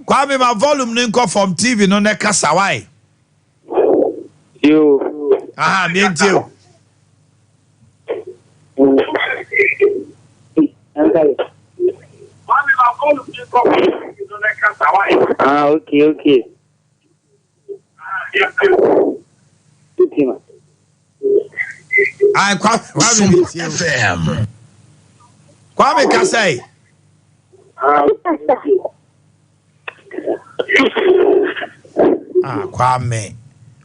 Kwame my volume ni go from TV no na kasa why? Yo. Aha, me ntio. Okay. I Kwame FM. Kwame Kasai. Kwame.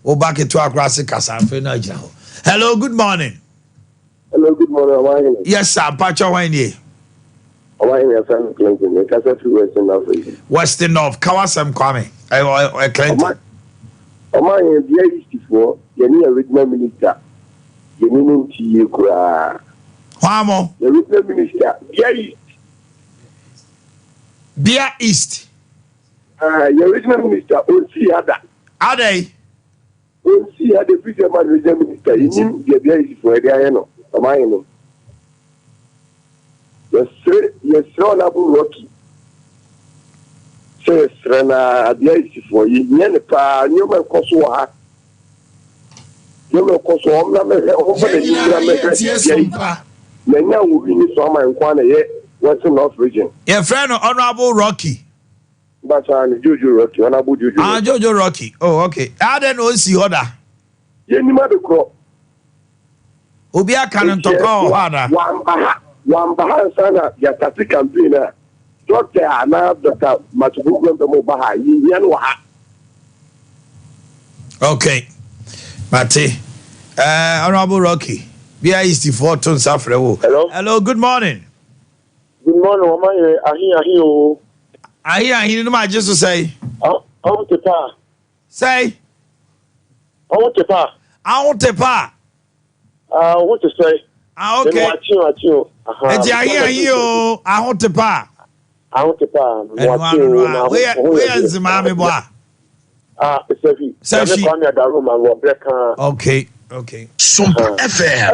O back to Akrasi Kasa na jira ho. Hello, good morning. Hello, good morning. Omanhene. Yes, sir. Pacho Wanye. Omanhene Sam Clinton. Kasa to Western Africa. Western North. Kawasam Kwame. I Clinton. Omanhene there is before. You need a regional minister. You need to you kura. Wamo. The regional minister. Bia East. Your regional minister. Onsi Ada. Ade. Onsi Ada. Future man regional minister. You need the Bia East for the Ayano. Omanhene. Yes, Honorable Rocky. Says Rana Ade Akye for you. Yenepa Nyoma Kosoa. Nyoma Kosoa. Yes, Sompa. Nanya will be so my Kwana Western North region. Your friend Honorable Rocky. But Jojo Rocky. Honorable Jojo. Jojo Rocky. Oh, okay. Ade no si order. Yenima the crop. Obia canon to call harder. One Bahan Sana, Yatati campaigner. Doctor Anna, Dr. Matubu, the Mobaha, Yanwa. Okay. Mate. Honorable Rocky. Bia East for Ton Safrewo. Hello, good morning. Good morning, Omanhene. I hear no just to say. I want to pa. Say. I want to pa. I want to pa. I want to say. Okay. I hear you. I want to pa. I want to pa. Where is the mommy boy? Sefi. Okay. Sompa FM.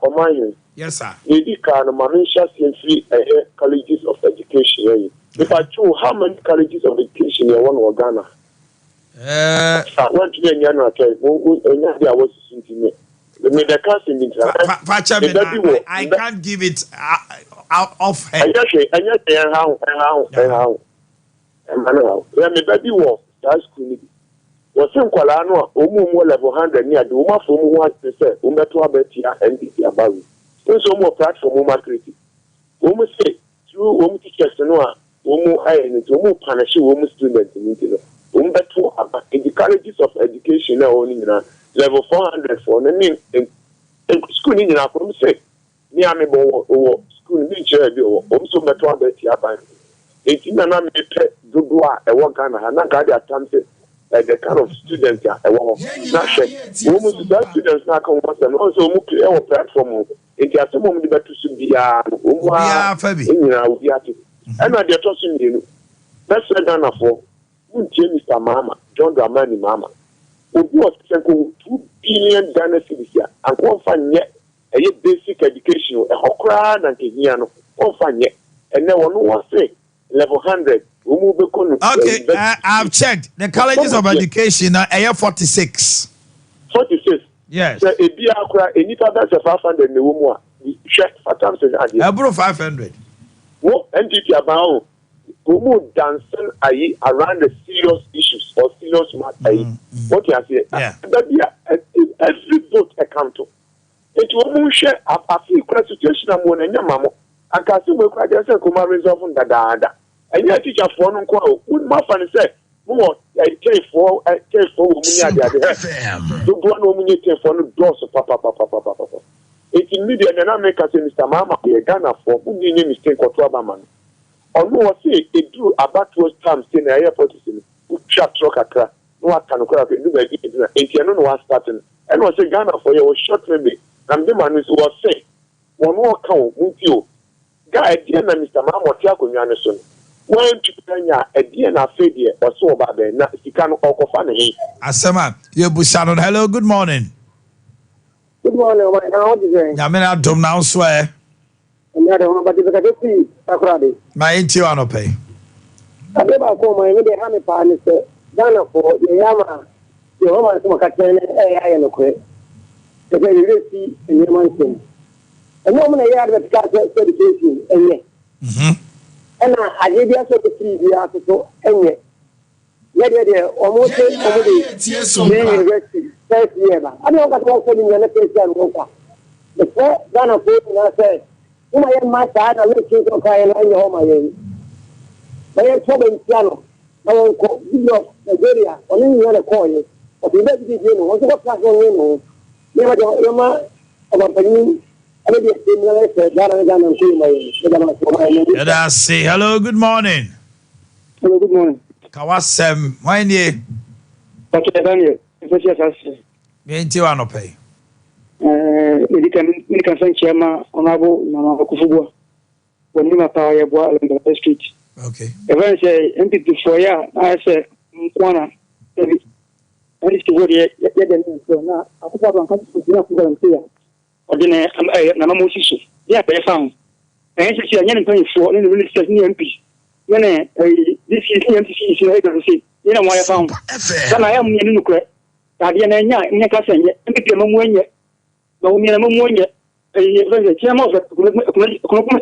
Omanhene. Yes, sir. You can manage free colleges of education. If I choose how many colleges of education you want in Ghana? I want to be in Ghana. I was thinking. I can't give it out of head. And how. was in Qualano, Omo level 100 near the Uma for one to say, Umeto Abetia and Abia. There's no more platform, Uma Critic. Umu say, through Umu teachers and Umu Iron, Umu Panashi, Umu students in India. Umbeto Abba in the colleges of education now only level 400 for the name school in our say, near me, school in Cherry, also Meto Abetia. It's in an army Dudua, a one kind of Hanaka attempted. The kind of students are not sure. Almost that students now come once and also move to our platform. It has some moment to be and I get tossing you. That's a Ghana for Mr. Mama, John Dramani Mama. Who was 2 billion Ghana cities here and won't find yet a basic education, a Hokran and Kenyano, won't find yet. And then one was say level 100. Okay, I've checked. The colleges of education are 46. 46? Yes. A beer cry, a nita that's a 500 in the woman. Check for times and I brought 500. What entity about who dancing around the serious issues or serious matter? What you say? Yeah. Every vote account. It will share a few situation among any mamma. I can see what I just come resolve on the dada. And your teacher for no call. Would my fan say, "More, I care for women." The one woman you for no doors of papa. It's immediate and I make us Mr. Mama be a Ghana for who didn't mistake or trouble man. Or no, say it drew about those times in the airport. Who chat truck a car. No, I can call it. If you know what's starting. And was a Ghana for your short maybe. And the man was say, one more count, you. Guy, dear Mr. Mama, Tiago Yanison. When Chipanya, a dear na failure or so about the Sikano or Fanny. Asema, you Bushanon. Hello, good morning. Good morning, how are you doing? Yamina Dom now swear. And I don't know about the see, Sakradi. My intuano pay. I never call my immediate hammy partner, Ghana for the Yama, the Roman Smokan, AI and a quick. The very risky and your mountain. And no one had that education, and yet. And I did the other 3 years ago, and yet. Yet, almost university, first year. I don't got one for the NFS. The first Ghana for said, "Who I am my side, I will choose to cry and I know my name." But I have trouble in piano. I won't call Nigeria, or any other coin, but the best is, what's the class on you? Never don't Yama about the hello, good morning. Hello, good morning. Kawasem, why nie? Okay, Daniel. Intuano pay. Medical French Chama, Honorable Nana Kufubua. When you are power, the street. Okay. Eventually, empty for ya, I said, Kwana. I used to go there, so now I put up on country. Ordinary, Namamosi. Yeah, they found. And she's a young person for any really MP. When this is MPC, you see, you know why I found. Then I am in the crack. Guardian and Yakasan, and the Mammonia. No, me and Mammonia. A chairman of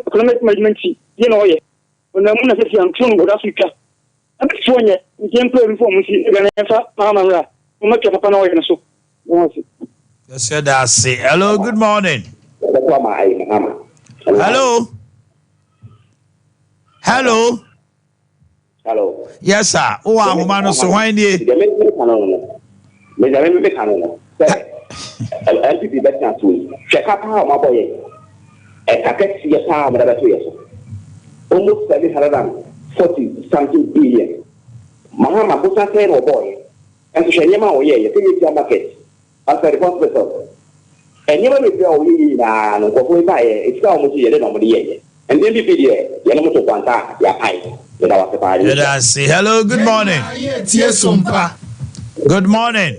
economic management, you know, when I'm going to say I'm true with Africa. I'm sure you can't play reform, Mama, who much of a panoy and so. Yes, sir, that's it. Hello, good morning. Hello. Hello. Hello. Yes, sir. Oh, I'm man, so why nie? LPP better to check up how my boy. I can see a power of 2 years. Almost 740 something billion. Mahama Busa said, oh boy. And to Shanyama, oh yeah, you think it's market. After the hospital. And you will go in and go by it's almost a little money. And then the video, you know, to one time, your pie. Hello, good morning. Good morning.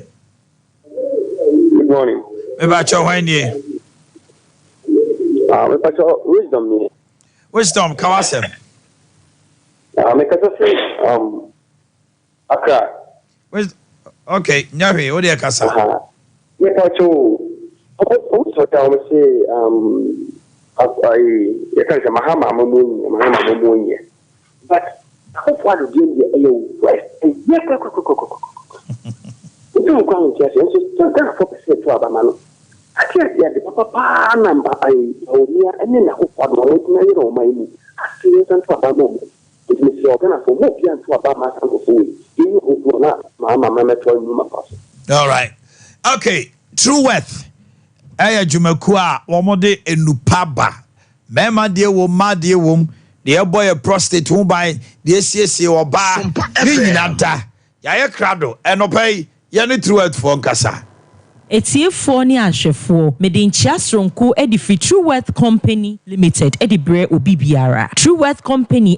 Good morning. About your Wendy. Wisdom. Wisdom, Kawasem. Accra. Okay, Nyari, what do you casa? Also, tell me, say, I can't say Mahama Mamunia. But how far do you get a don't go to so that's 4% to Abamano. I can't get the papa number I and then I hope I'm not my money. I see it and to Abamo. It is your gonna for more pian to Abama and the food. You will not, Mamma told me. All right. Okay. True worth. Aya Jumakua, Womode Enupaba. Mema dear woman, dear womb. The boy a prostate who by the SCSC or bar. Nada. Yaya Crado. And obey. Yanni true worth for Kasa. Etiefo ni ahwefo medinchia sronko edi True Worth Company Limited edi bre obi biara. True Worth Company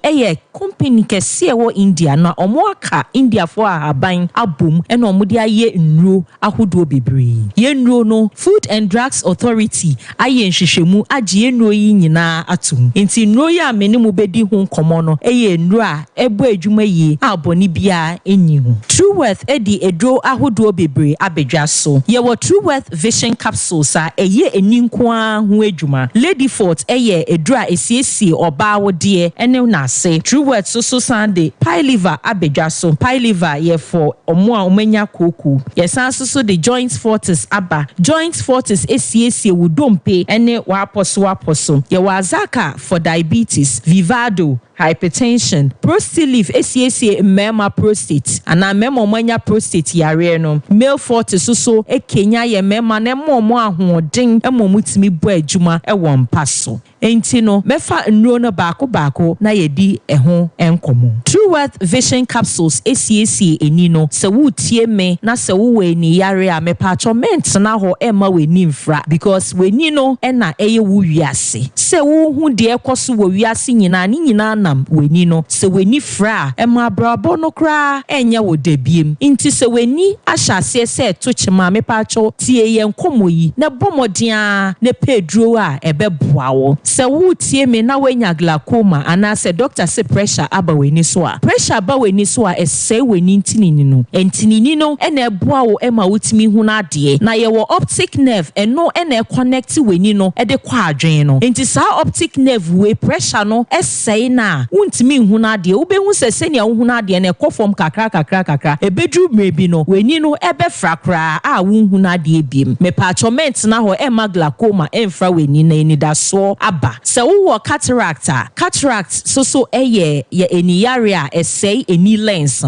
company kese wo India na omo aka India fo ahaban abom ena omo de aye nnuro ahodo bebre. Ye nnuro no Food and Drugs Authority aye nhwehwemu agye nnuro yi nyina atum. Enti nnuro ya menemu bedi ho nkomo no nnuro a ebo adwuma yi aboni bia enyi ho. True Worth edi edro ahodo bebre abedwa so. Ye wo True Worth Vision Capsules eye eninkwa ho adwuma. Lady Fort eye edra esiesie oba wode ene na se. True Worth so Sunday pie liver abedwa so. Pie liver ye for omo a omanya koku. Ye san so the Joint Fortis aba. Joint Fortis esiesie wudompe ene wa aposo. Ye wa Azaka for diabetes, Vivado hypertension, Prostilif esiesie mema prostate ana mema omanya prostate yare no. Male Fortis so ekenya ye mema na mo ahoden emomutimi bo adwuma ewo mpaso. Enti no mefa nnuro no baako na yedi eho enkomo. True Worth Vision Capsules esiesie eni no se wutie me na se wo eni yare a mepacho ment na ho ema weni mfra because weni no ena eye wu wiase. Se wo hu de ekoso wo wiase nyina ni nyina nam weni no se weni fra ema brabo no kra enye wo debiem. Inti se weni ahyase se tochema mepacho tie ye nkomo yi na bomodia na pedro a ebeboa wo. Se wutie me na wenya glaucoma ana se doctor se pressure aba weni so a pressure aba weni so a ese weni ntinini no entinini no ena eboa wo ema wutimi hu na ade na ye wo optic nerve eno ena connect weni no ede kwa adwen no enti sa optic nerve we pressure no ese na wuntimi hu na ade wo be hu se senia hu na ade na ekofom kakra ebedru mebi no weni no ebe frakra a wu hu na ade biem me patchment na ho ema glaucoma emfra weni na enida so aba. Se wo cataract so eye ye eniyare a essay eni lens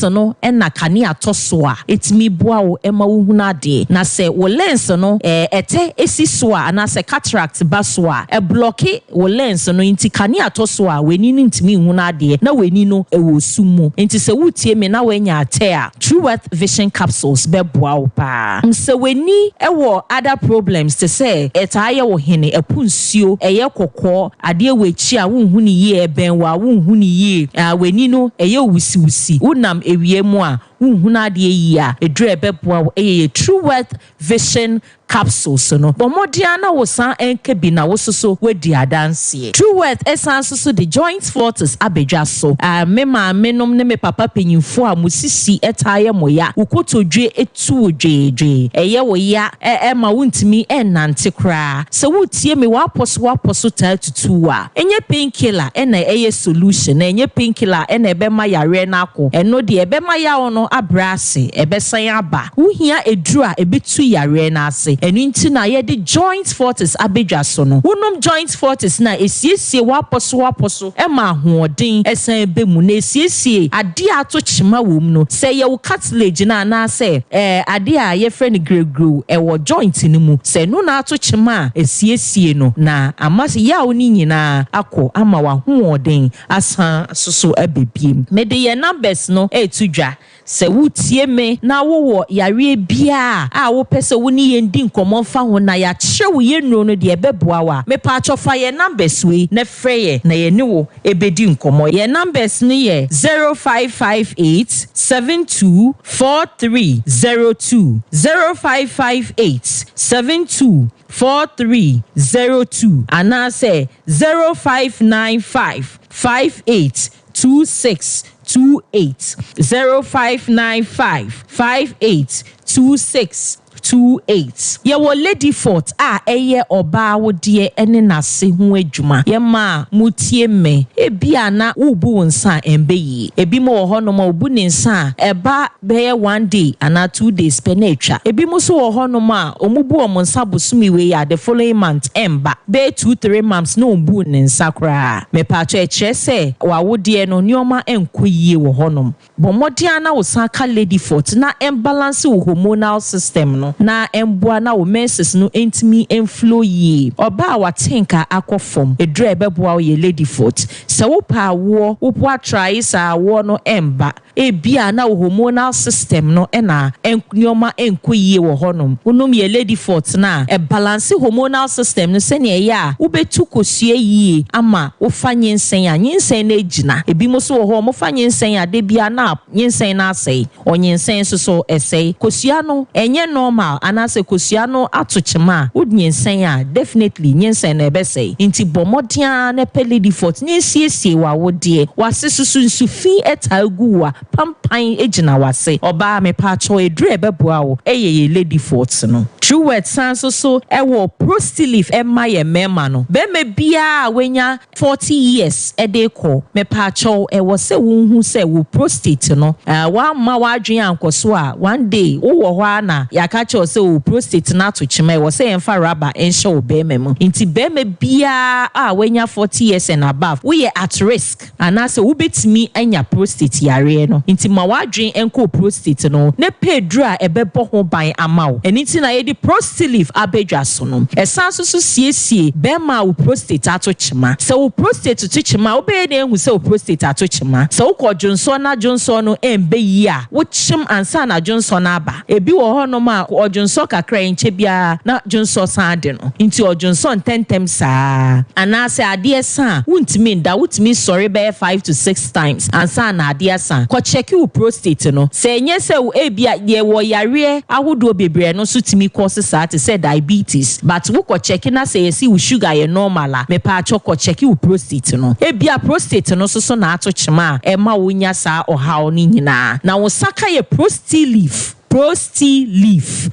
no ena kane atoso a etimi boa wo ema wo huna de na se wo lens no ete esi so a na se cataract ba so a blocke wo lens no inti kane atoso a weni ni ntimi huna de na weni no ewo sumu inti se wutie me na wenya ate a True Worth Vision Capsules be boa wo pa se weni ewo other problems to say etaye wo hene epunsuo eye kokko ade wechi a wonhu ni ye ben wa wonhu ni ye weni no eye wusi unam ewie mu a wonhu na ade yi a edre beboa eye True Worth Vision Capsules no bomodia na wo san enke bi na wo soso wedi adanse. True Worth esan soso the Joint Fortis abedwa so me ma menom ne me papa penyimfo a musisi etaye moya ukotodwe etu odwedwe eye wo ya ma wontimi enante kra se wutie me waposo ta tutu a enye painkiller ena eye solution enye painkiller ena ebe ma yare na akọ eno de ebe ma ya ono abrase ebe san aba wuhia eduru a ebetu yare na ase enu nti na ye de Joint Fortis abedwa so no wonom Joint Fortis na esiesie waposo ema hoodin esan ebe mu na esiesie ade ato chima wom no se ye wo cartilage na se ade a ye friend gregro wo joint ni mu se no na ato chima esiesie no na amase ya oni nyina akọ ama wa hoodin asan soso abebiem me de ye numbers no etudwa se wutie me na wo yare bia a wo pese woni ye ndi nkomo fa ho na ya kyewu ye nuro no de ebeboa wa me pa chofa ye numbers we na freye na ye ni wo ebedi nkomo ye numbers ni ye 0558 724302 0558 724302 ana say 0595 582628 0595 582628 28. Ye wo lady fort eye oba wo de ene nase ho adwuma. Ye ma mutie me. Ebia na ubu nsa embeyi. Ebi mo wo hono ma ubu ne nsa eba be 1 day ana 2 days pe na atwa. Ebi mo so wo hono ma omubu o nsa bosumi we ya the following month emba. Be 2-3 months no ubu ne nsa kra. Me pa cho e kire se wa wo de no nioma enkoyie wo hono. Bo modia na wo san ka lady fort na imbalance wo hormonal system no. Na emboa na wo menses no entimi enflow ye. Oba wa tinka akofom. Edre ebeboa wo ye lady fort. Se wo pa wo po try sa wo no emba. Ebia na wo hormonal system no ena ennioma enkoyie wo honom. Unum ye lady fort na e balance hormonal system no se ne ya wo betu kosue yie ama wo fanye nsen a nyensen na ejina. Ebi mo so wo ho mo fanye nsen a de bia na nyensen na asei. Onyensen so esei. Kosua no enye normal anase kosua no atochema. Wo nyensen a definitely nyensen na ebesei. Inti bomodia na pe lady fort nyesiesie wa wo de. Wase susu nsufi etagu wa pampan ejina wase. Oba me pa cho edre beboa wo ye lady fort no. True word sans so ewo prostilif emma ye mema no. Be me bia wenya 40 years edeko me pa cho ewo se wonhu se wo prostate no. Wa ma wa adwen ankoso a one day wo ho ana yaka cho se wo prostate na to chima ewo se emfa raba enhye wo be memu. Inti be me bia wenya 40 years and above we at risk anase wo betimi anya prostate yare no. Inti ma wa adwen enko prostate no ne pedra ebebo ho ban amawo. Eniti na ye di prostilif abedwa so no. Esan so siesie be ma wo prostate ato chima. Se wo prostate to chima wo be na ehu se wo prostate ato chima. Se wo ko dwonso na dwonso no embe yi a wo chim ansa na dwonso na aba. Ebi wo ho no ma odwonso kakra enche bia na dwonso san de no. Inti odwonso ntentem saa. Anase ade san wuntimi nda wutimi sorry be 5 to 6 times ansa na ade san. Ko check wo prostate no. Se enye se wo ebia ye wo yare ahodo bebre no so timi cause sa te say diabetes but wo ko check na say you see wo sugar ye normal a me pa cho ko check wo prostate no. Ebia prostate no so na ato chima e ma wo nya sa ohaw ni nyina. Na wo saka ye prostilif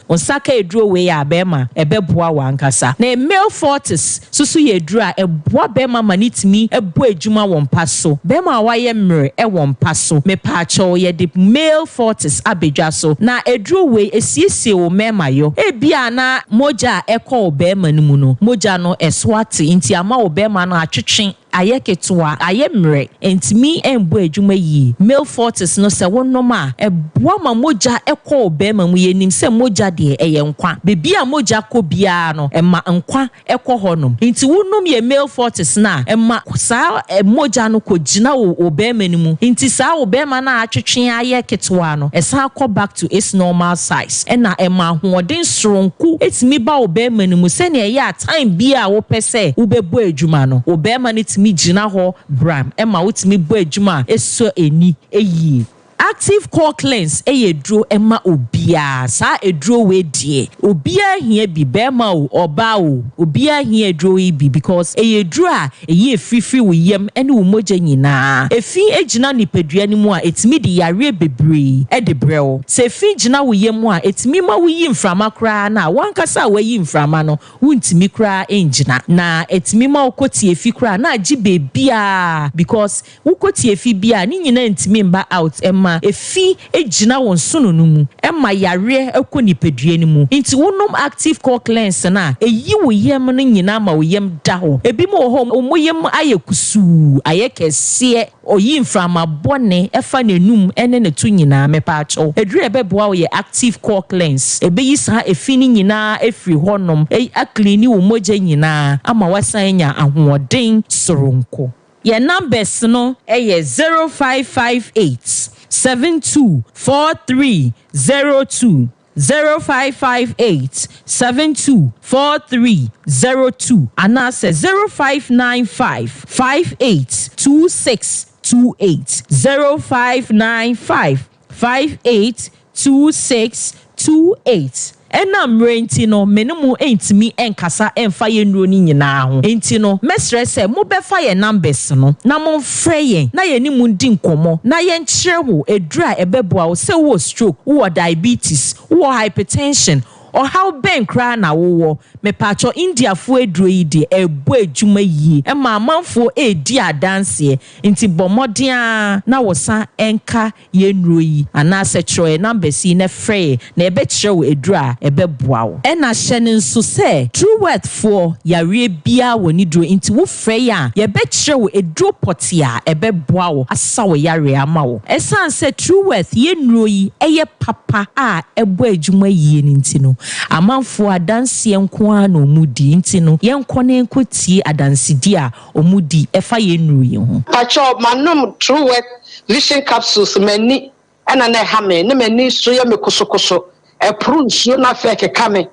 osaka edro we ya bema ebeboa wankasa na male fortis susu ye dura eboa bema manitimi ebo adwuma won paso bema waye mre won paso me pa cho ye de male fortis abedwa so na edro we esiesie wo mema yo ebia na moja ekọ bema nimu no moja no eswati inti ama wo bema no atwetwen ayeketwa ayemre entimi embo adwuma yi male fortis no se wonoma eboa ma moja ekọ bema mu yenim se moja de eye nkwa bebi a moja ko bia no ema nkwa ekọ honom nti wonum ye male fortis na ema sa moja no ko gina wo bema nimu nti sa wo bema na atwetwen ayeketwa no esa akọ back to its normal size ena ema hoden soronku etimi ba wo bema nimu se ne ya time bia wo pese wo bebo adwuma no wo bema ni mi gina ho bram ema wotimi bo adwuma eso eni eyi active core cleanse edro ema obia sa edro we die obia hia bi bema o oba o obia hia edro bi because edro a efifiri wo yam ene wo moja nyina efi egina nipadua ni mu a etimi di yare bebre de brew se efi gina wo yam a etimi ma wo yi mframa kra na wankasa wo yi mframa no wuntimi kra engina na etimi ma wo koti efi kra na agi bebia because wo koti efi bia ni nyina ntimi mba out ema efi ejina won sono no mu ema yare akonipadua ni mu nti wonom active core cleanse na eyi wo yem no nyina ma wo yem da ho ebi mo ho mo yem ayekusu ayekese oyi mframa bone efa nenum ene ne tu nyina mepa acho edure ebeboa wo ye active core cleanse ebeyi sa efi ni nyina efri honom aklini wo moja nyina ama wasanya ahoden soronko ye numbers no 0558 724302 0558 724302 anase 0595 582628 0595 582628 enam renti no menemu entimi enkasa emfa ye nuro ni nyina ho enti no mesre se mo befa ye numbers no na mo frɛ ye na ye ni mu ndi nkomo na ye nkyerɛ wo edura ebeboa wo se wo stroke wo diabetes wo hypertension or how ben cry na wo me pacho India fo eduro yi de ebo adwuma yi e ma amanfo e di adanse nti bomodia na wosa enka ye nuro yi ana se chroe number si na frɛ na ebe kyerɛ wo edura ebe boa wo e na hye ne nso se true worth for yare bia woni duro nti wo frɛ ya ye be kyerɛ wo eduro potia ebe boa wo asa wo yare ama wo esan se true worth ye nuro yi eye papa a ebo adwuma yi nti no amanfo adanse enko a no mudi nti no yenkɔ ne enkotie adansedi a omudi efa ye nuro yi ho pacho manom true worth vision capsules mani ana na ha me ne mani so ye me kosokoso e pro nsuo na fe keka me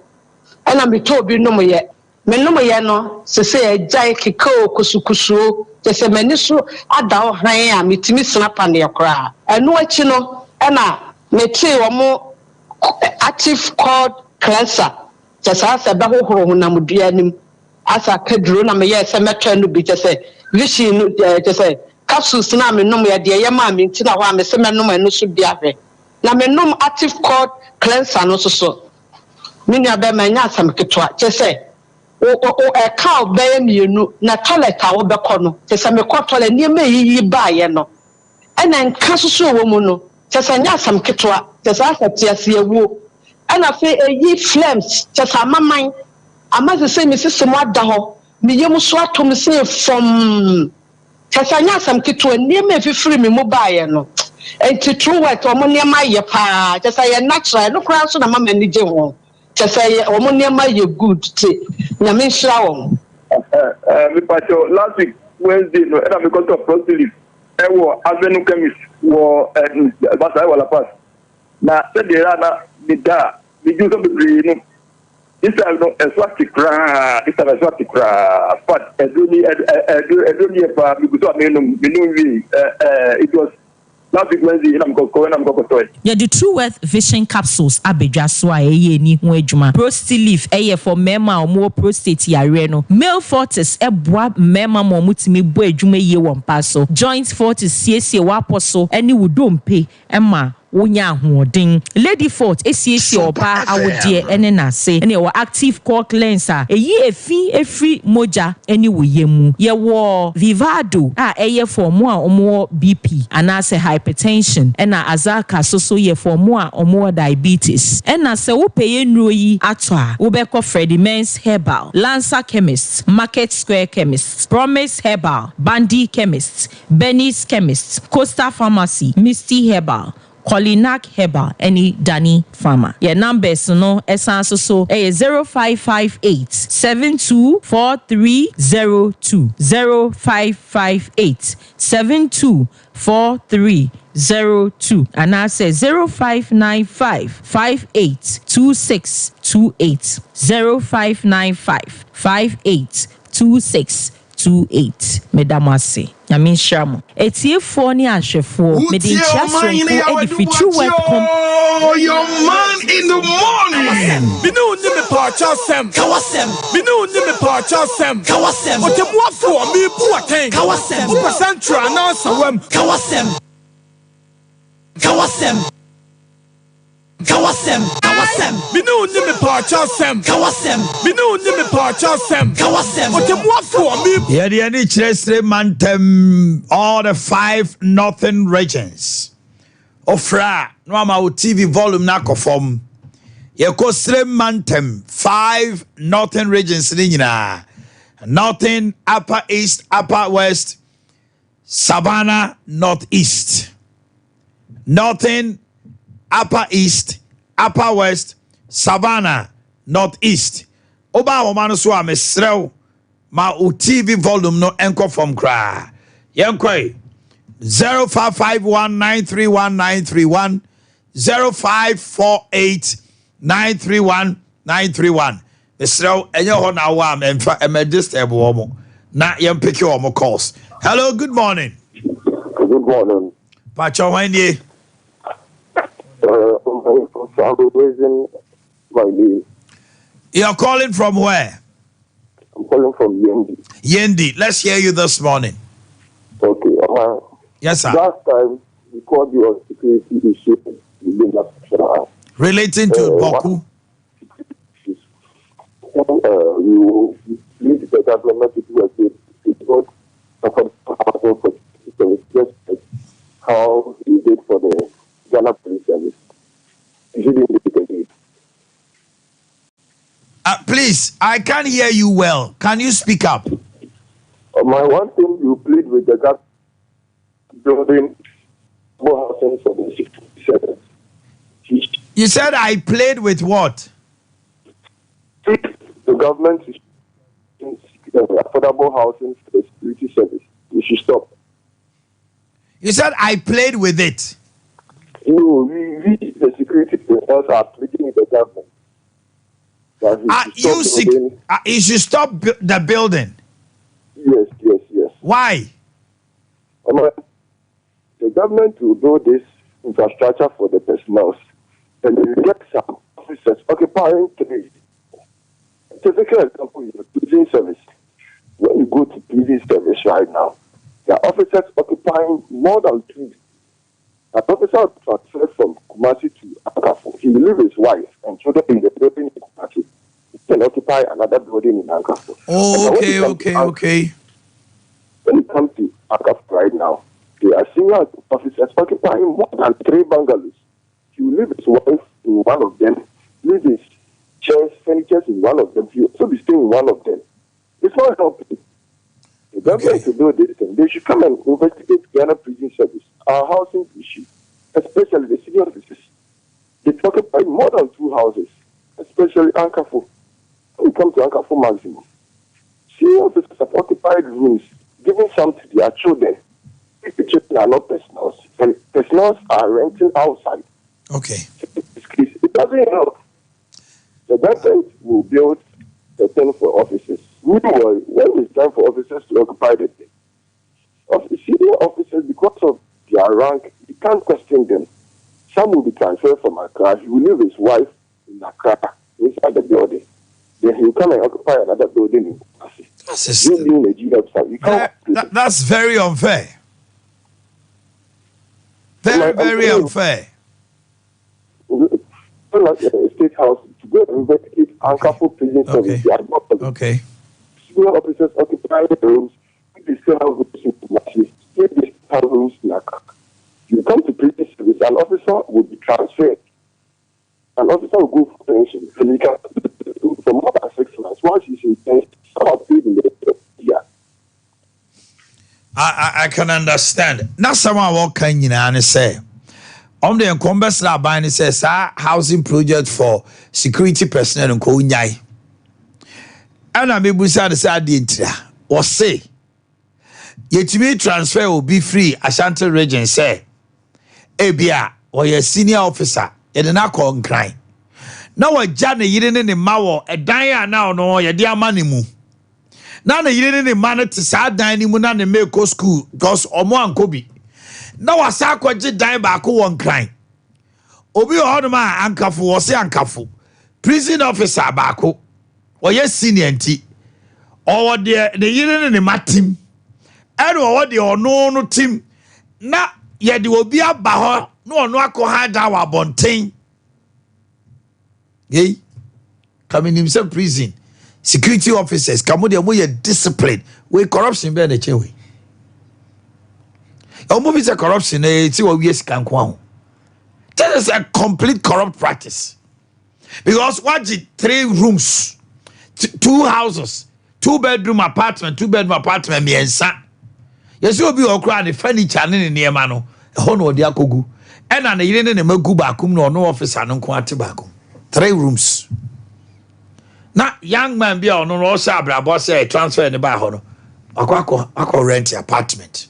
ana me to bi nom ye me nom ye no se se agyae keka kosokoso te se mani so ada o hran a metimi snapa ne yakra eno achi no ana me tie wo mo active cord cleanser te sa se be hohoro honam duanim asa kaduro na me ye se metwa no bi te se vision no te se capsules na me nom ya de ye ma me ntina ho a me se me nom eno so bia hwe na me nom active cord cleanser no so me nua be ma nya asam ketwa che se o e ka o be mienu na toilet a wo be kɔ no che se me kɔ toilet ni me yi ba ye no ena nka so wo mu no che se nya asam ketwa che se asati ase ewu ena fe eyi flames che se amaman amaze se me sisi mo ada ho me yemu so atom se from Kasanya sam kitu niema fifiri me mobile no enti true worth omo niema ye pa kasa ye natural no kra so na mama ni je ho kasa ye omo niema ye good ti na me nhira wo me pacho last week Wednesday no era me got to proselyte e wo Avenue chemist wo basa wala pass na se de na me da me ju so be no this is no exotic cra this is exotic cra but edoni pa because I mean it was last week Wednesday I'm going to yeah the true worth vision capsules abedwa so a eye ni ho adwuma prostate eye for mema o mo prostate yare no male fortis eboa mema mo mutimi bo adwuma yie won pa so joint fortis siesie wa poso eni wudompe ema wonya ahoden lady fort esiesi oba awodie ene na se ene wo active core cleanser eyi efri moja ene wo yemu ye wo vivado a eye for mo a omo bp anase hypertension ena azaka so ye for mo a omo diabetes ena se wo peye nuro yi ato a wo be ko Freddie Men's Herbal Lancer Chemist Market Square Chemist Promise Herbal Bandy Chemist Benny's Chemist Costa Pharmacy Misty Herbal Colinac Herbal any Danny Farmer. Your numbers no essence so 0558 724302 0558 724302 and I say 0595 582628 0595 582628 Madam Ase Yamin Shamo Etiefo ni ahwefo medinchiaso edifri true worth your man in the morning binu ni me pacha sem kawasem binu ni me pacha sem kawasem otebuafo mi buaten kawasem upa central na sawem kawasem binu ni me pacha sem kawasem binu ni me pacha sem kawasem otebuafo mi yeah the any chesre mantem all the 5 northern regions ofra no ama o TV volume na kofom ye ko sre mantem 5 northern regions ni nyina northern upper east upper west savannah northeast northern upper east upper west savannah northeast oba wo man so amesrew ma o TV volume no enko from kra yenkoi 0551931931 0548931931 mesrew enye ho na wa am emfa emedisturb wo mo na yempeke wo mo calls. Hello, good morning. Good morning. Pacho wanye you're calling from where? I'm calling from Yendi. Yendi, let's hear you this morning. Okay. Yes, sir. Last time we called you on security issue relating to Boku. you lead the government to do a bit. It's not for just how you did for the Ghana Police Service. Please, I can't hear you well. Can you speak up? My one thing, you plead with the government building more housing for the 67. You said I played with what? The government is affordable housing for the security service. You should stop. You said I played with it. No, we the security personnel are pleading with the government. You should stop the building. Yes. Why? The government will build this infrastructure for the personnel, and you get some officers occupying three. Typical example is the prison service. When you go to prison service right now, there are officers occupying more than two. An officer transferred from Kumasi to Ankafo. He will leave his wife and children in the building in Kumasi. He can occupy another building in Ankafo. Okay. When it comes to Ankafo right now, there are senior officers occupying more than 3 bungalows. He will leave his wife in one of them, leave his chairs, furniture in one of them. He will also be staying in one of them. It's not helping. The government to do this thing. They should come and investigate Ghana Prison Service, our housing issue, especially the senior officers. They occupy more than 2 houses, especially Ankafo. When it comes to Ankafo maximum, senior officers have occupied rooms, giving some to their children. If the children are not personals, and personals are renting outside. Okay. It doesn't help. The government will build the thing for officers. Meanwhile, when it's time for officers to occupy the thing, senior officers, because of their rank, you can't question them. Some will be transferred from Accra. He will leave his wife in Accra, inside the building. Then he will come and occupy another building in Kumasi. That's very unfair. Very unfair. State House to go and investigate Ankafo prison service. Okay. Senior officers occupy the rooms. If they still have rooms in Kumasi, if they still have rooms in Accra, you come to prison service, an officer will be transferred. An officer will go for pension, and he can do for more than 6 months. Once he's in pension, some are paid in the year. I can understand. Now, someone walk in and say, on the incumbents that buying says, housing project for security personnel and Konyai. And I may be sad to say, or say, yet to me transfer will be free. Ashanti region say, Abia or your senior officer, and an alcohol crying. Now, a Johnny, you didn't in Mawo, a dia now, no, your dear money moo. Now, you didn't in manner to sad dining moon and make school, because or more and Kobe. Now, a sack what did die back one crying. Obi Hodoma Ankafu or say Ankafu. Prison officer Bako, or yes, senior tea, or what the year in the matim, and what the or no team. Now, yet there will be a baho, no hide our bontain. Yea, coming himself prison. Security officers, come with your discipline. We corruption be the chewe. Our movies are corruption, it's what we can go. That is a complete corrupt practice. Because what the 3 rooms, 2 houses, 2-bedroom apartment, 2-bedroom apartment, me and son. Yes, you will be all crying the furniture in the mano, a honor de akogu. And an eating in a magu bakum no office and unquanti bakum. 3 rooms. Now, young man be on no sabra boss transfer in the bahono. I rent the apartment.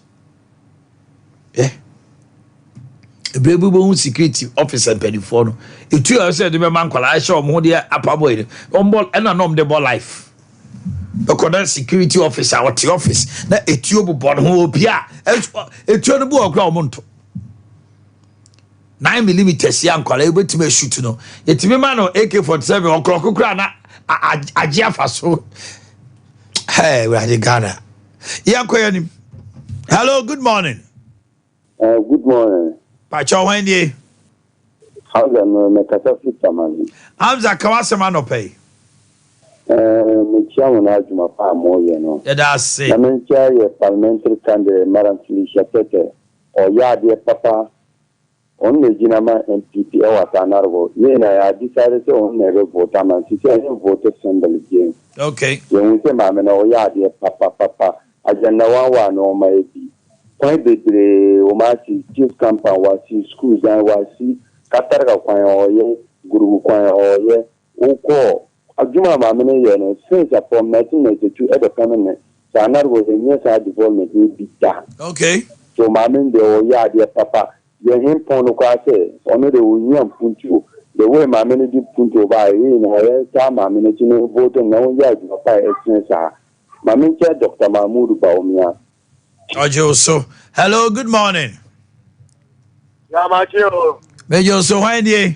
Yeah. A baby bone security officer penny for no. If you said the man call I show more dear upper boy on board and anom the ball life. Because security officer at the office, that a tube born who pia, a turnable ground. 9mm young call able to me shoot no. Yet me man or AK-47 or Crococrana, a Jaffaso. Hey, we're in Ghana. Hello, good morning. Good morning. Pacho Wendy. How's the Mekasa Fisherman? I'm the Kawasama no pay. Metia wona adwuma pa mo ye no. That's say. Na mentia ye parliamentary candidate Madam Felicia Tete o ya de papa on le jinama MPP e wata narbo. Ye na ya decided to on never vote am si say vote assembly game. Okay. Ye won say ma me na o ya de papa agenda wa no ma ebi. Point bebre o ma si chief campaign wa si schools and wa si katarga kwan o ye guru kwan o ye uko Ajuma Mamene Yen, since from 1992 at the permanent, Sanar was a near side development will be done. Okay. So Mamin de Oya, dear Papa, the him Ponoka, only the Union Puntu, the way Mamene did Puntu by in her time, Mamine vote and no yard of fire essence. Mamin said Dr. Mahmoud Baumia. Ojo, so hello, good morning. Yamacho. Major, so why do you?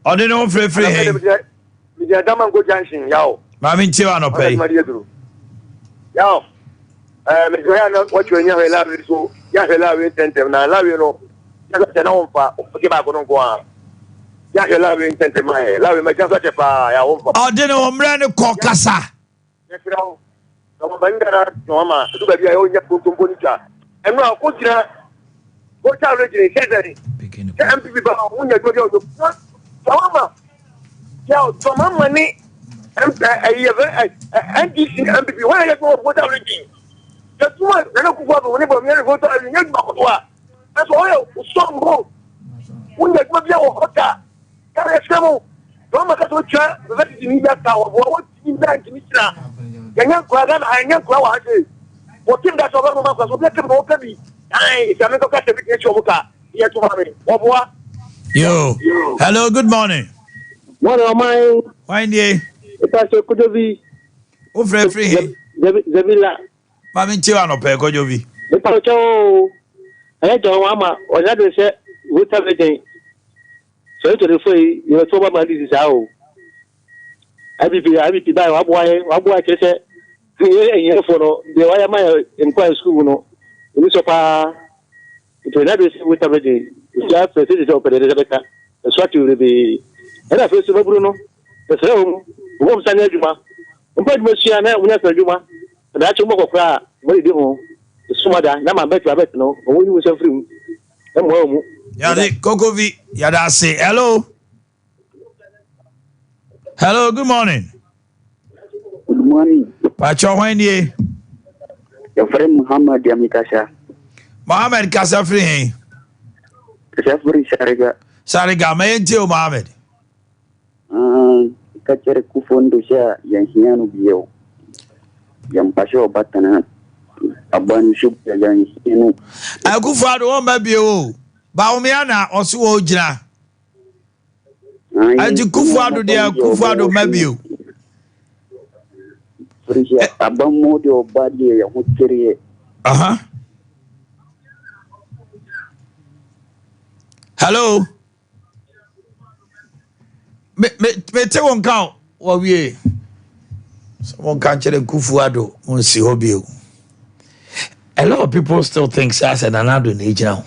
I don't know free. We are Damango Junction, Yaw. Mammy Tiano pay. Yaw. What you love is so, Yahela, incentive, and I love you know. Just an own part of the Bagon go on. Yahela, incentive, my love, my just a fire. I don't know, I'm running Cocasa. Yes, you know. No, Bangara, Noma, to be a own Yapunica. And now, what's our original? MPP, when you go to Sompa, so my money, and NDC MPP, why I go without reading? That's why I don't go whenever we go to a young Bakua. That's why some go. When you go to your hotel, carry a scramble. Don't make a chat, let it in that tower. What in that Mitra? Young Quagan, I young Quaway. What in that over my class, let them open me. I can't get a picture of a here to me. What? Yo, hello, good morning. Morning, my. Why ye? Pastor Kudovi. Oh, free. Zavila. Mammy Tiano pay, Gojovi. The Pacho. I had your mama, or that was said, with everything. So to the free, you are so about this is how. I be by what said. Here for the why am I in quiet school? No, in this of it will not be with everything. If you have facilities open, that's what you will be. And I first of Bruno, the home, who San Juma, and put Monsieur and Winter Juma, and that's a more cry, what you do, the Sumada, Nama bet Rabbit, no, or when you was a free. And home. Yadi, Kokovi, Yada say hello. Hello, good morning. Good morning. Pacho, when ye? Your friend Muhammad Yamikasha. Mohammed Kasafri. Kasafri Sariga, may you Mohammed? Kachere Kufondo Sha, Yanhianu Bio. Yampasho Batana. Aban Shub Yanhinu. I go for the one baby. Baumiana or Suojina. I do Kufado, dear Kufado, maybe. Abamodio Badi, Hutiri. Hello. Me tell one count. What we? Someone can't tell Kufuado on see hobby. A lot of people still think that's an another age now.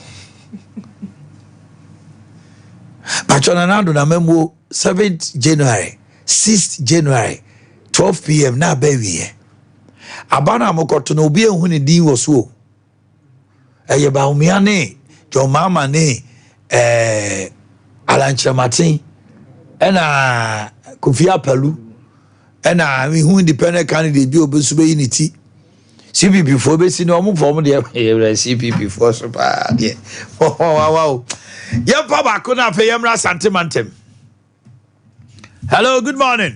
But on another memo 7th January, 6th January, 12 p.m. now baby. Abana mokoto no be who ni din was so. Eye ba umiane, your mama ne Alanche Martin ena Kofi Apalu ena we who independent candidate bi obesube unity CPP for be sino mo form de CPP for so pa de wow ye pa ba ko na fe yemra sentimentem. Hello, good morning.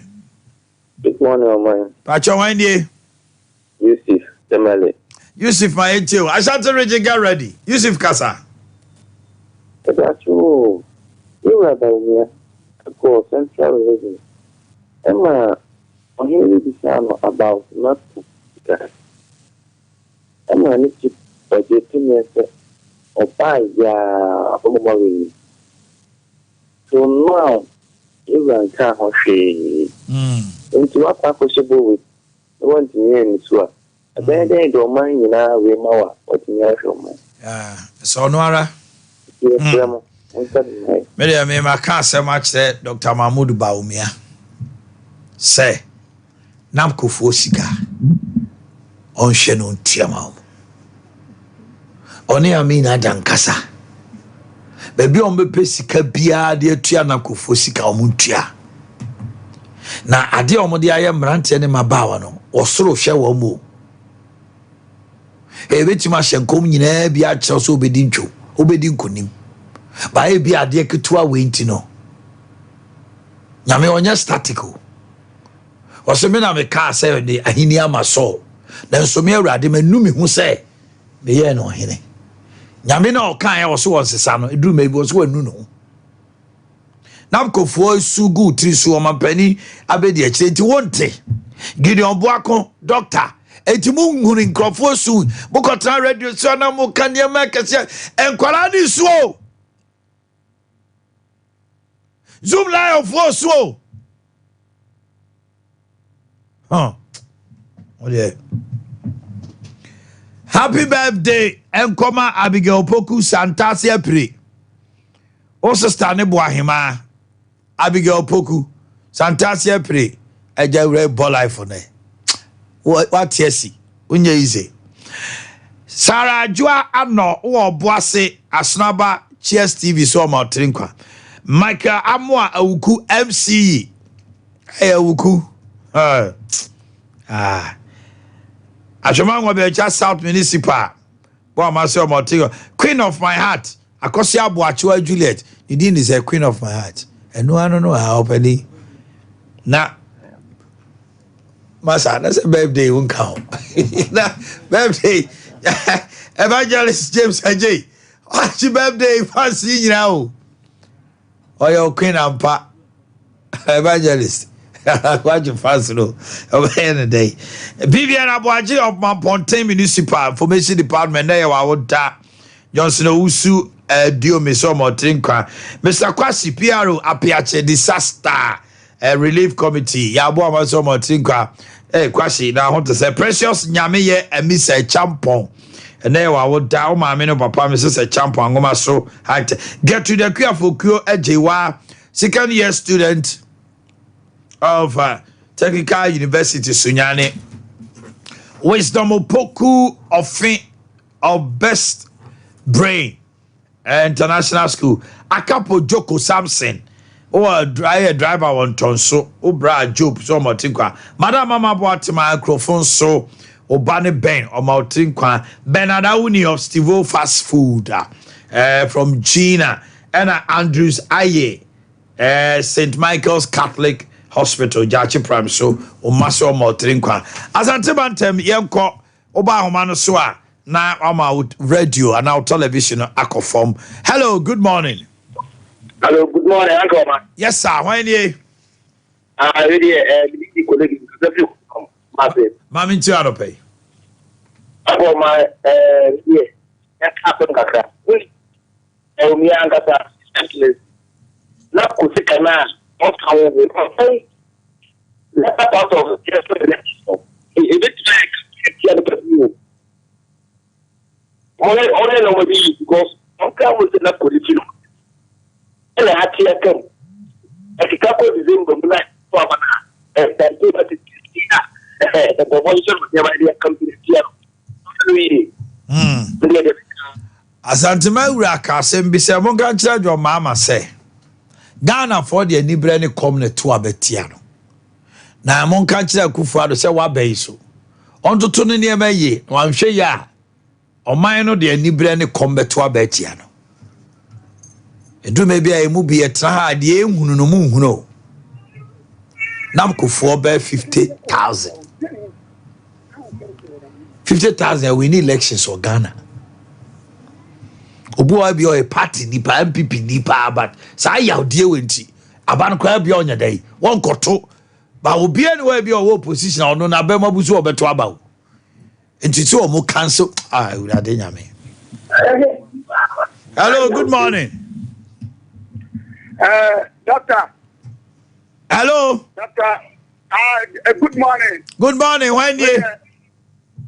Good morning, man. Pacho wande Yusuf Temale. Yusuf my etio Ashanti region get ready. Yusuf Kasa. That's true. You are here. Go Central Region. Emma, I'm hearing this about not that. Emma, I need to budget or buy ya. So now, you are can't say. Into what I possible with the one to me and it's what. A bad day, don't mind you now, we know what you have from me. So, Noara. Yes, Media me ma ka se ma kire Dr. Mahmoud Baumia. Say nam kofo sika. On hwe no ntiama. Oni amina dankasa. Baby on bepe sika bia de atua na kofo sika omuntua. Na ade omode aye mrante ne mabawa no. Osoro hwe wo mo. Ebetima hyenkom nyina bia kye so obedi ntwo. Obedi nkonim. Ba e bia ade ketua we nti no. Nyame onya statico. Oseme na me ka say de ahini amaso. Na nsome awurade manumi hu say me ye no hene. Nyame na okan ya woso wonsesa no eduru mebi woso wanu no. Namkofo su gu tri su o mampani abedi a kire nti wonte. Gideon Boakye doctor enti mu nhuri nkrofo su bukotra radio so na mu kanye makase enkwara ni su o. Zoom live for so. Huh. Oh yeah. Happy birthday, Enkoma Abigail Poku Santasi Apri. O sister ne Boahima Abigail Poku Santasi Apri. Eja red ball life for ne. What yesi? Unye easy. Sarah Joa ano o boase asnaba Cheers TV so ma trinkwa. Michael Amwa Awuku MC. Hey Awuku. Ajoma Becha South Municipal. Boy, myself, Queen of my heart. Akosia Boakye Juliet. You didn't say Queen of my heart. And no, I don't know how openly. Now, Masa, that's a birthday won't count. Now, birthday. Evangelist James Ajay. What's your birthday? Fancy now. Or your Queen and Pa. Evangelist. What you fancy no? Over any day. Vivian Boakye of Mampontain Municipal Information Department. There you are. Johnson Usu Dio Misomo Trinkwa. Mr. Kwasi Piaro Apiache Disaster Relief Committee. Yabo Masomo Trinkwa. Kwasi now want to say precious Nyameye and Miss Champon. And there I would down my men papa Mrs. Champon Ngoma so get to the Kia for Kyo Ejewa second year student of Technical University Sunyane. Wisdom Opoku of Best Brain International School. Akapo Joko Samson. Or a driver on Tonso. O bra Job so Motinkwa. Madam Mama bought my microphone so Obane Ben or Motinkwa. Benadauni of Stivo Fast Food. From Gina. And Andrews Aye. St. Michael's Catholic Hospital, Jachi Prime, so o maso mo trinkwa. Asante bantem yenko oba homano so a na out radio and now television akofom. Hello, good morning. Hello, good morning, Uncle. Yes, sir. When you? Really, colleague, massive. Mami to adope. Uncle, my yeah, that's happened, Kaka. We, me and Kaka, not Kusikana. Not how we say. Let us out of just the next stop. If it's like the other you. Only know me because Uncle was in a position. And I had to come. I think I could be in the black for and that gave us the promotion of the idea company here. Asante Maura Kasem be say, Mongan charge your mama say. Ghana for the nibre ne kom ne to abetia no na mon kan kire Akufo-Addo se wa bai so onto to ne ne maye wan hwe ya oman no de nibre ne kom beto abetia no edu me bia emu bi etra ha de ehunu no mu hunu nam Akufo be 50,000 we need elections for Ghana. Obuwa bi o party nipa MPP nipa but sa yawde wenti aban kwa bi onya dai won koto ba obi anywhere bi o opposition ono na be mabusu obeto abawo enti ti o mo cancel urade nyame. Hello, good morning. Doctor. Hello. Doctor. Good morning. Good morning. When you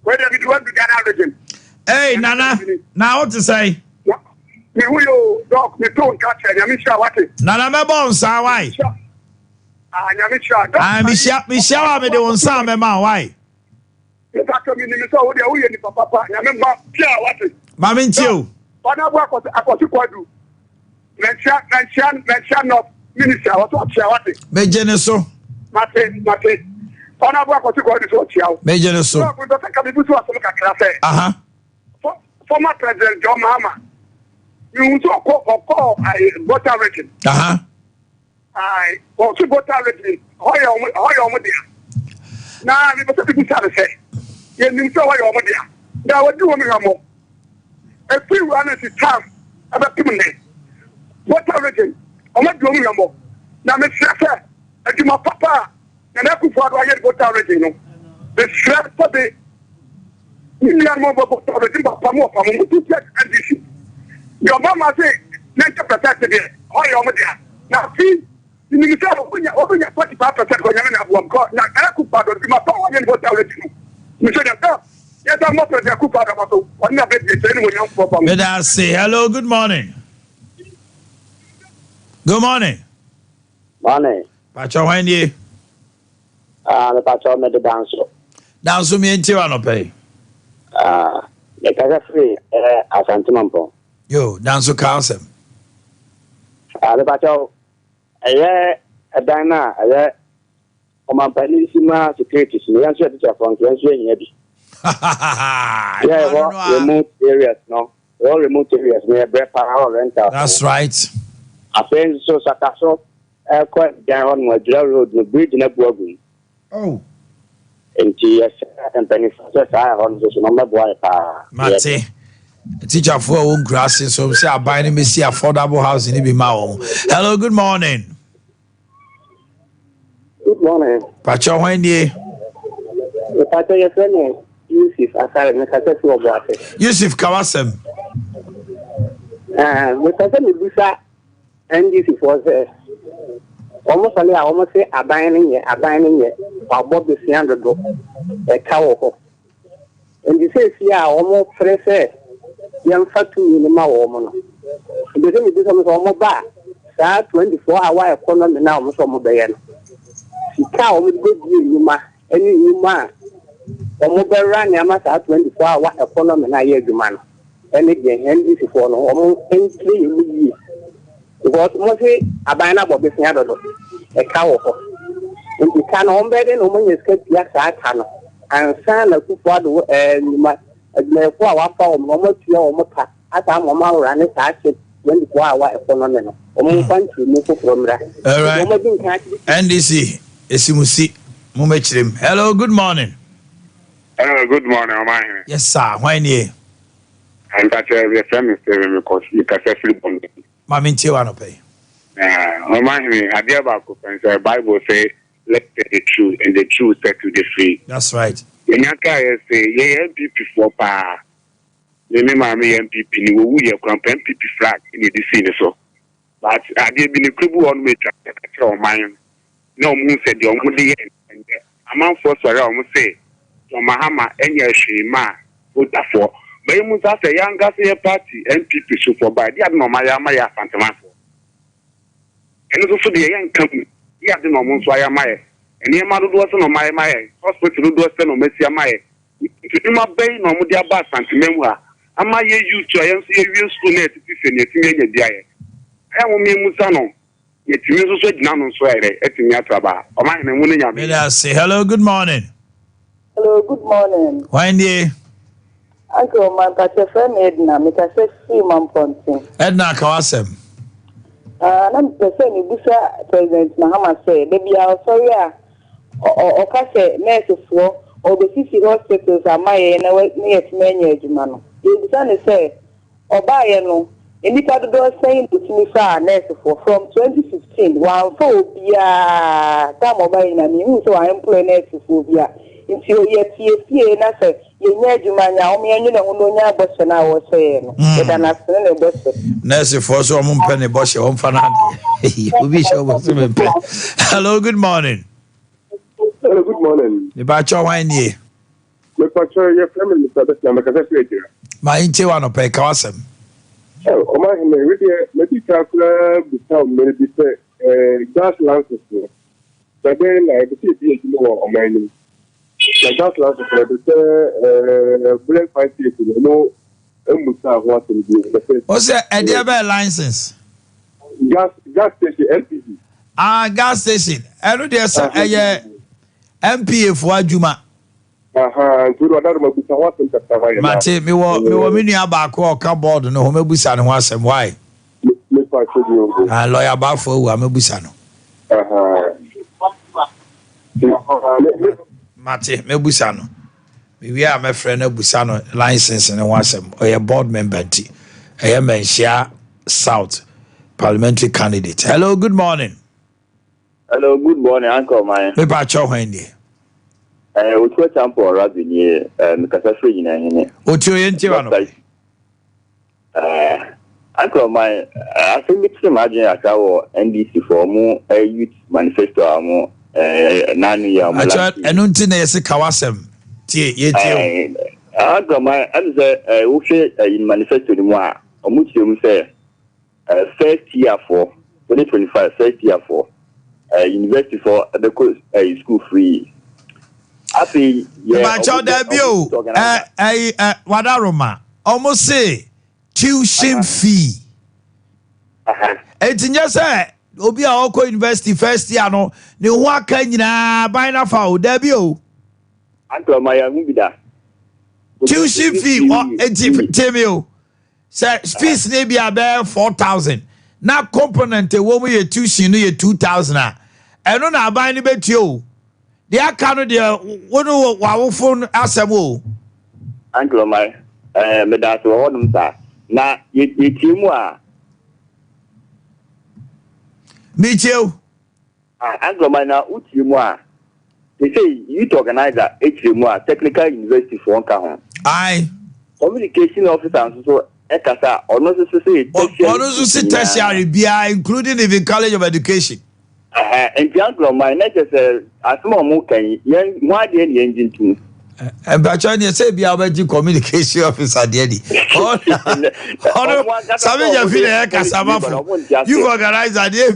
where did you want to get out again? Hey, Nana. Now what to say? Me who you dog me don't catch it. Yamisha what it? Nana me bon sa why? Yamisha. Ah, Misha me de on sa me man why? You talk to me ni so wo de wo ye ni papa. Yamemba pia what it? Mama ntiu. Bana bo akosi kwadu. Mention no minister what it? Me jene so. Mate. Bana bo akosi kwadu so chia. Me jene so. No, we don't take me busu aso ka class. Aha. Former President John Mahama. You also call voter rating. I also voter rating. How you there? Now, we must be say. You know why you're there. Now, what do you want? A few runners is time about 2 minutes. Voter rating. I'm not doing more. Now, Mr. Fair, I do my papa, and I could follow a voter rating. The strap for the million more voter rating, but more from NDC. Your mama say 90% today. How you there? Now see, you say open your 45% when you're in a now I could pardon my power and vote out. You say that. Yes, I'm not going to cook out of one of it. Let us say hello, good morning. Good morning. Morning. Pacho when you? The Pacho made the dance. Dance me and Tirano pay. The Casa as Antimampo. Yo, dance to council. The Pacho, a diner, Omanhene securities, the answer to your front, heavy. Yeah, remote areas, no? All remote areas near bread power rental. That's right. I think so, Sakaso, quite down with the road, the bridge in a broken. Oh. And TS and benefactors are on this number boy. Mate. Teacher for own grasses, so say I buy me see affordable house in Ibimao. Hello, good morning. Good morning. Pacho when you? The Pacho, your friend, Yusuf, Asar, and Casas of Boakye. Yusuf Kawasem. With Casas Busa, and this was almost say a binding it, while Bob the $300 a cow. And you say, yeah, almost fresh. Young factory in the Mawoman. The thing is, almost bad. 24-hour economy now, some of the she cow with good you, any you man. Almost run your master 24-hour economy now, you man. And again, and this is for almost 3 years. Because mostly a banner of the $300 a cow. And you can home bed and woman escape yes, I can. And son of two and you might. For our farm, almost your motor, at our mamma ran it at 24-hour economy. Almost country, move from that. All right. NDC, Esimusi, Mumechrim. Hello, good morning. Hello, good morning, Omanhene. Yes, sir. Why you? I'm your friend, Mr. because you can say free bond. Mammy Tiwano pay. Omanhene, Ade Akye Abia, Bible say, let's say the truth, and the truth set you the free. That's right. Yanyaka say, yeah, MPP for pa. The name of me MPP, you will be a MPP flag in the scene. So, but I did been a cribble on me to mine. No moon said your money and among first, I almost say, Mahama, and your shema, vote for. But you must have a young Garcia party, MPP, so for by the Maya Fantaman. And also the young company, you have the moment why am I? And your mother wasn't on my hospital, do send on Messia Maya. If you my bay, no more dear bass and memoir. Am I used to a real school net to send your teenager? I want me Musano. Yet you also none on swear at Yatraba. Or mine and winning. Let us say hello, good morning. Hello, good morning. When you? Uncle, my friend Edna, make a sexy man ponting. Edna Kawasem. I'm the same Busa President Mahama say, maybe I'll sorry. Or Cassa nurses for or the 50 hospitals are my near many man. The son say, or buy no, and if I do saying to me nurses for from 2015, while for time of buying and you so I employ nurses for if you yet see and I say, you know, you man, you know, but I was saying, and I send a bus. Nurse for so penny boss, your own fan. Hello, good morning. Hello, good morning. The Bacho wine ye. My Pacho, your family, Mr. Bessie, I'm a Casas radio. My Intiwano pay Kawasem. Omanhene really maybe calculate become maybe say gas license. But then I see the Omanhene. Like gas license, they say break 5 people. You know, what to do. What's that? A license? Gas station LPG. Gas station. I know there's a MPA for Juma. Mate, me wo mini abako o ka board no ho mebusa ne ho asem why? Lawyer bafo wo mebusa no. Mate, mebusa no. Me wi a me frɛ na busa no license ne ho asem. O ye board member ti. E Menshia South parliamentary candidate. Hello, good morning. Hello, good morning, Uncle Mine. Me pa cho hwan ni? Otu champo rabini mikasa free nyina hene. Otu yenti wa no. Uncle Mine, I think it's imagine akawo NDC for mu youth manifesto amu nanu ya mu. Acha enu nti na yesi kawasem. Tie yeti. Uncle Mine, am say wo hwe in manifesto ni mu a omuti mu say first year for 2025 first year for university for the school free. Happy yeah. But debut wadaroma almost say tuition fee. It's just say obi a oko university first year no ne ho aka nyina ban na fa o debut. Uncle my be that. Tuition fee tell me o. Say fees ne be about 4,000. Na component wo mu ye tuition no ye 2,000 a. Eno na ban ne betio. The account there, what do our phone assemble? Uncle, my medal to one that. Now, you team wa. Me too. Uncle, my now, what you wa? They say you organize that HMO, Technical University for one count. Aye. Communication officer and so Ekasa, or not to say tertiary, including even College of Education. And Uncle, my next is a small mookie, why the engine too. And Bachania say be our communication officer, Daddy. Oh, you organize a day.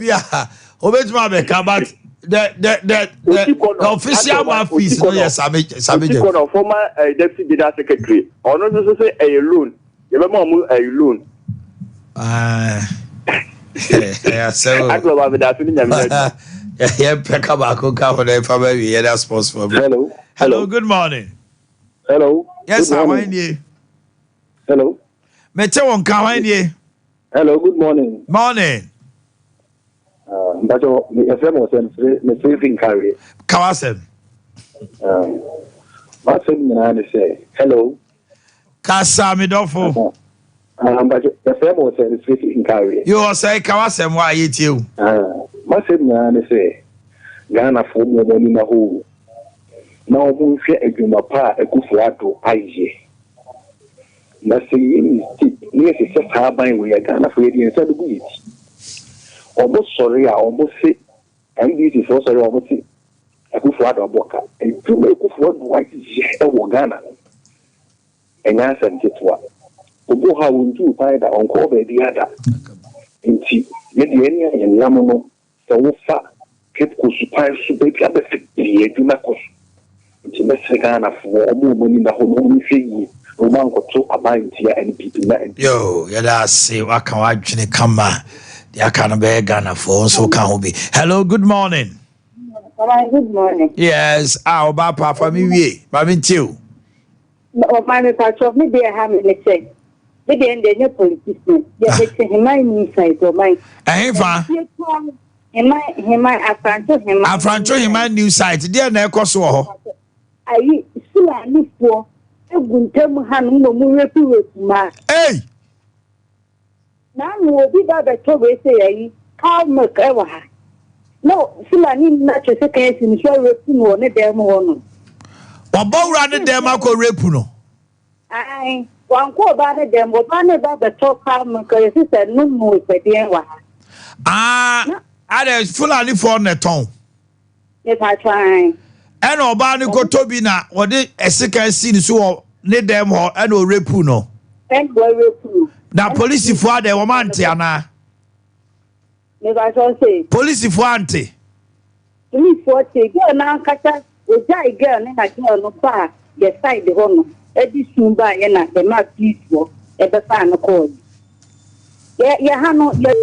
Obejma beka, but the official man fees no yes Sabe former deputy general secretary or not to say a loan. You remember a loan. Yeah, so I go over that. Yeah, pick up a cook for the family. Yeah, that's possible. Hello, good morning. Hello. Yes, how are you? Hello. Metewon Kawanye. Hello, good morning. Morning. But the FM was in freezing carry. Kawasem. What's in say? Hello. Kasamidofo. But the FM was in freezing carry. You say Kawasem, why eat you? What's in say? Ghana for more money in a hole. Now, we fear a Jumapa, a Kufuato, Aye. Nothing yes, it's just how buying we are Ghana for the inside the goods. Almost sorry, I almost say, and this is also almost a Kufuato Boka, and two make Kufuato white is Ghana. And answer it what. Obo how we do find that on cover the other. And see, Mediania and Lamono, the Wofa, kept Kusupai, so baby, I'm the Dunakos. It's a Mexicana for more money in the home fee. Roman got so abiding here and people. Yo, yeah, say, what can I actually come back? The can't be Ghana for so can be. Hello, good morning. Good morning. Yes, our papa for me, Babin too. No, my patch of me, they have a check. They end the politician. They say, my inside or my. Afranto him my new site. Dear Necoso. I still I live for a good term hand no more. Hey! Now will be that the trouble say, how much ever. No, still I need not a second in show repuno on a damn one. What about running them? I call repuno. I one call about them, but one about the top farm because he said no more for the end. I fully for the tongue. Yes, I try. And Obani go to na what the second scene so need them or and repuno. And repuno. Na police for the woman ana. Never so say. Police for ante. Police for say girl na kata o jai girl na girl no pa the side ho no. E di sumba ye na the ma police for e be fa no call. Ya ha no ya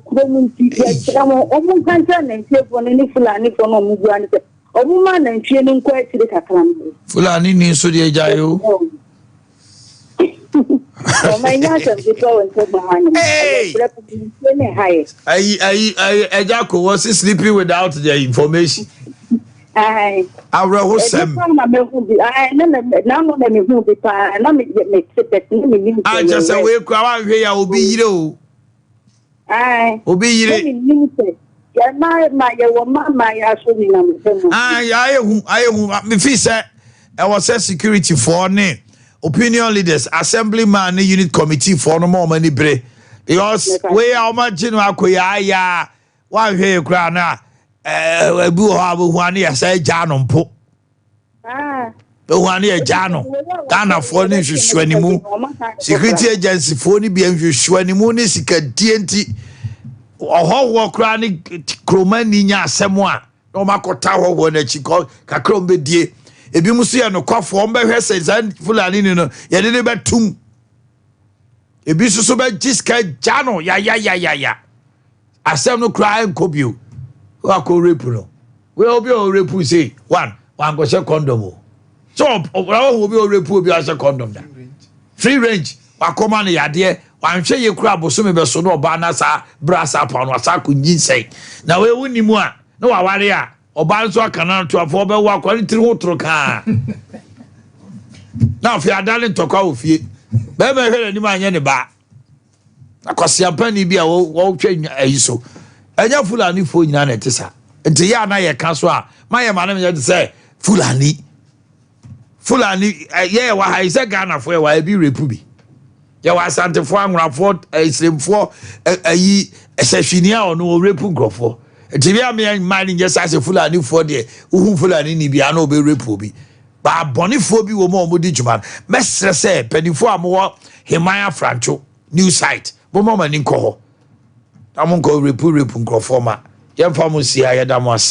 community ya chamo omu kanta na ntie for ni Fulani for no mu gua ni se. Omu ma na ntie ni nko atire kakra no. Fulani ni so de jayo. I Jacko was sleeping without the information. I wrote some. I just away crowd here. I will be you. I will be you. I was a security for name. Opinion leaders, assemblyman, unit committee for no more money break. Because we are much in Akoya, one here, Crana, Buhabu, one year say Janon Po. The 1 year Jano, Dana for Nation Shwenimu, security agency for the BMU Shwenimuni, Sika TNT, or Hog Chronic Cromania Samoa, no Mako Tower, one that she called Kakrombe Dear. Ebi musu ya no kwafo mbe hwese zan Fulani no ye de be tum ebi susu be jiska jano ya asem no cry nkobio wa ko rape no we obi o rape say one go she condom so obi o rape obi a she condom da free range wa koma no yade wan hwe ye kura boso me be so no oba na sa brasa pa no asa ko nyinsei na we wunimu a na wa ware a oba nso akana to afọ be wa kwani tiri ho toro ka na fi adale ntokwa ofie be me hwere ni ma anye ne ba akwase pani bi a wo twa ayiso anya Fulani fo nyina na etisa nti ya na ye ka so a ma ye ma na me say Fulani ye wa ha ise Ghana fo ye wa bi repu bi ye wa asante fo anwrafo islemfo ayi esehwinia ono repu grofo Jibia me mining just as a Fulani for the who Fulani ni bia no be repo bi. Ba bonifo bi wo mo di djuma. Mesre se penifo amwo Hemaya Francho new site. Bo mo mani nko ho. Amonko repu nkrofo ma. Yemfa mo sia yeda mo ase.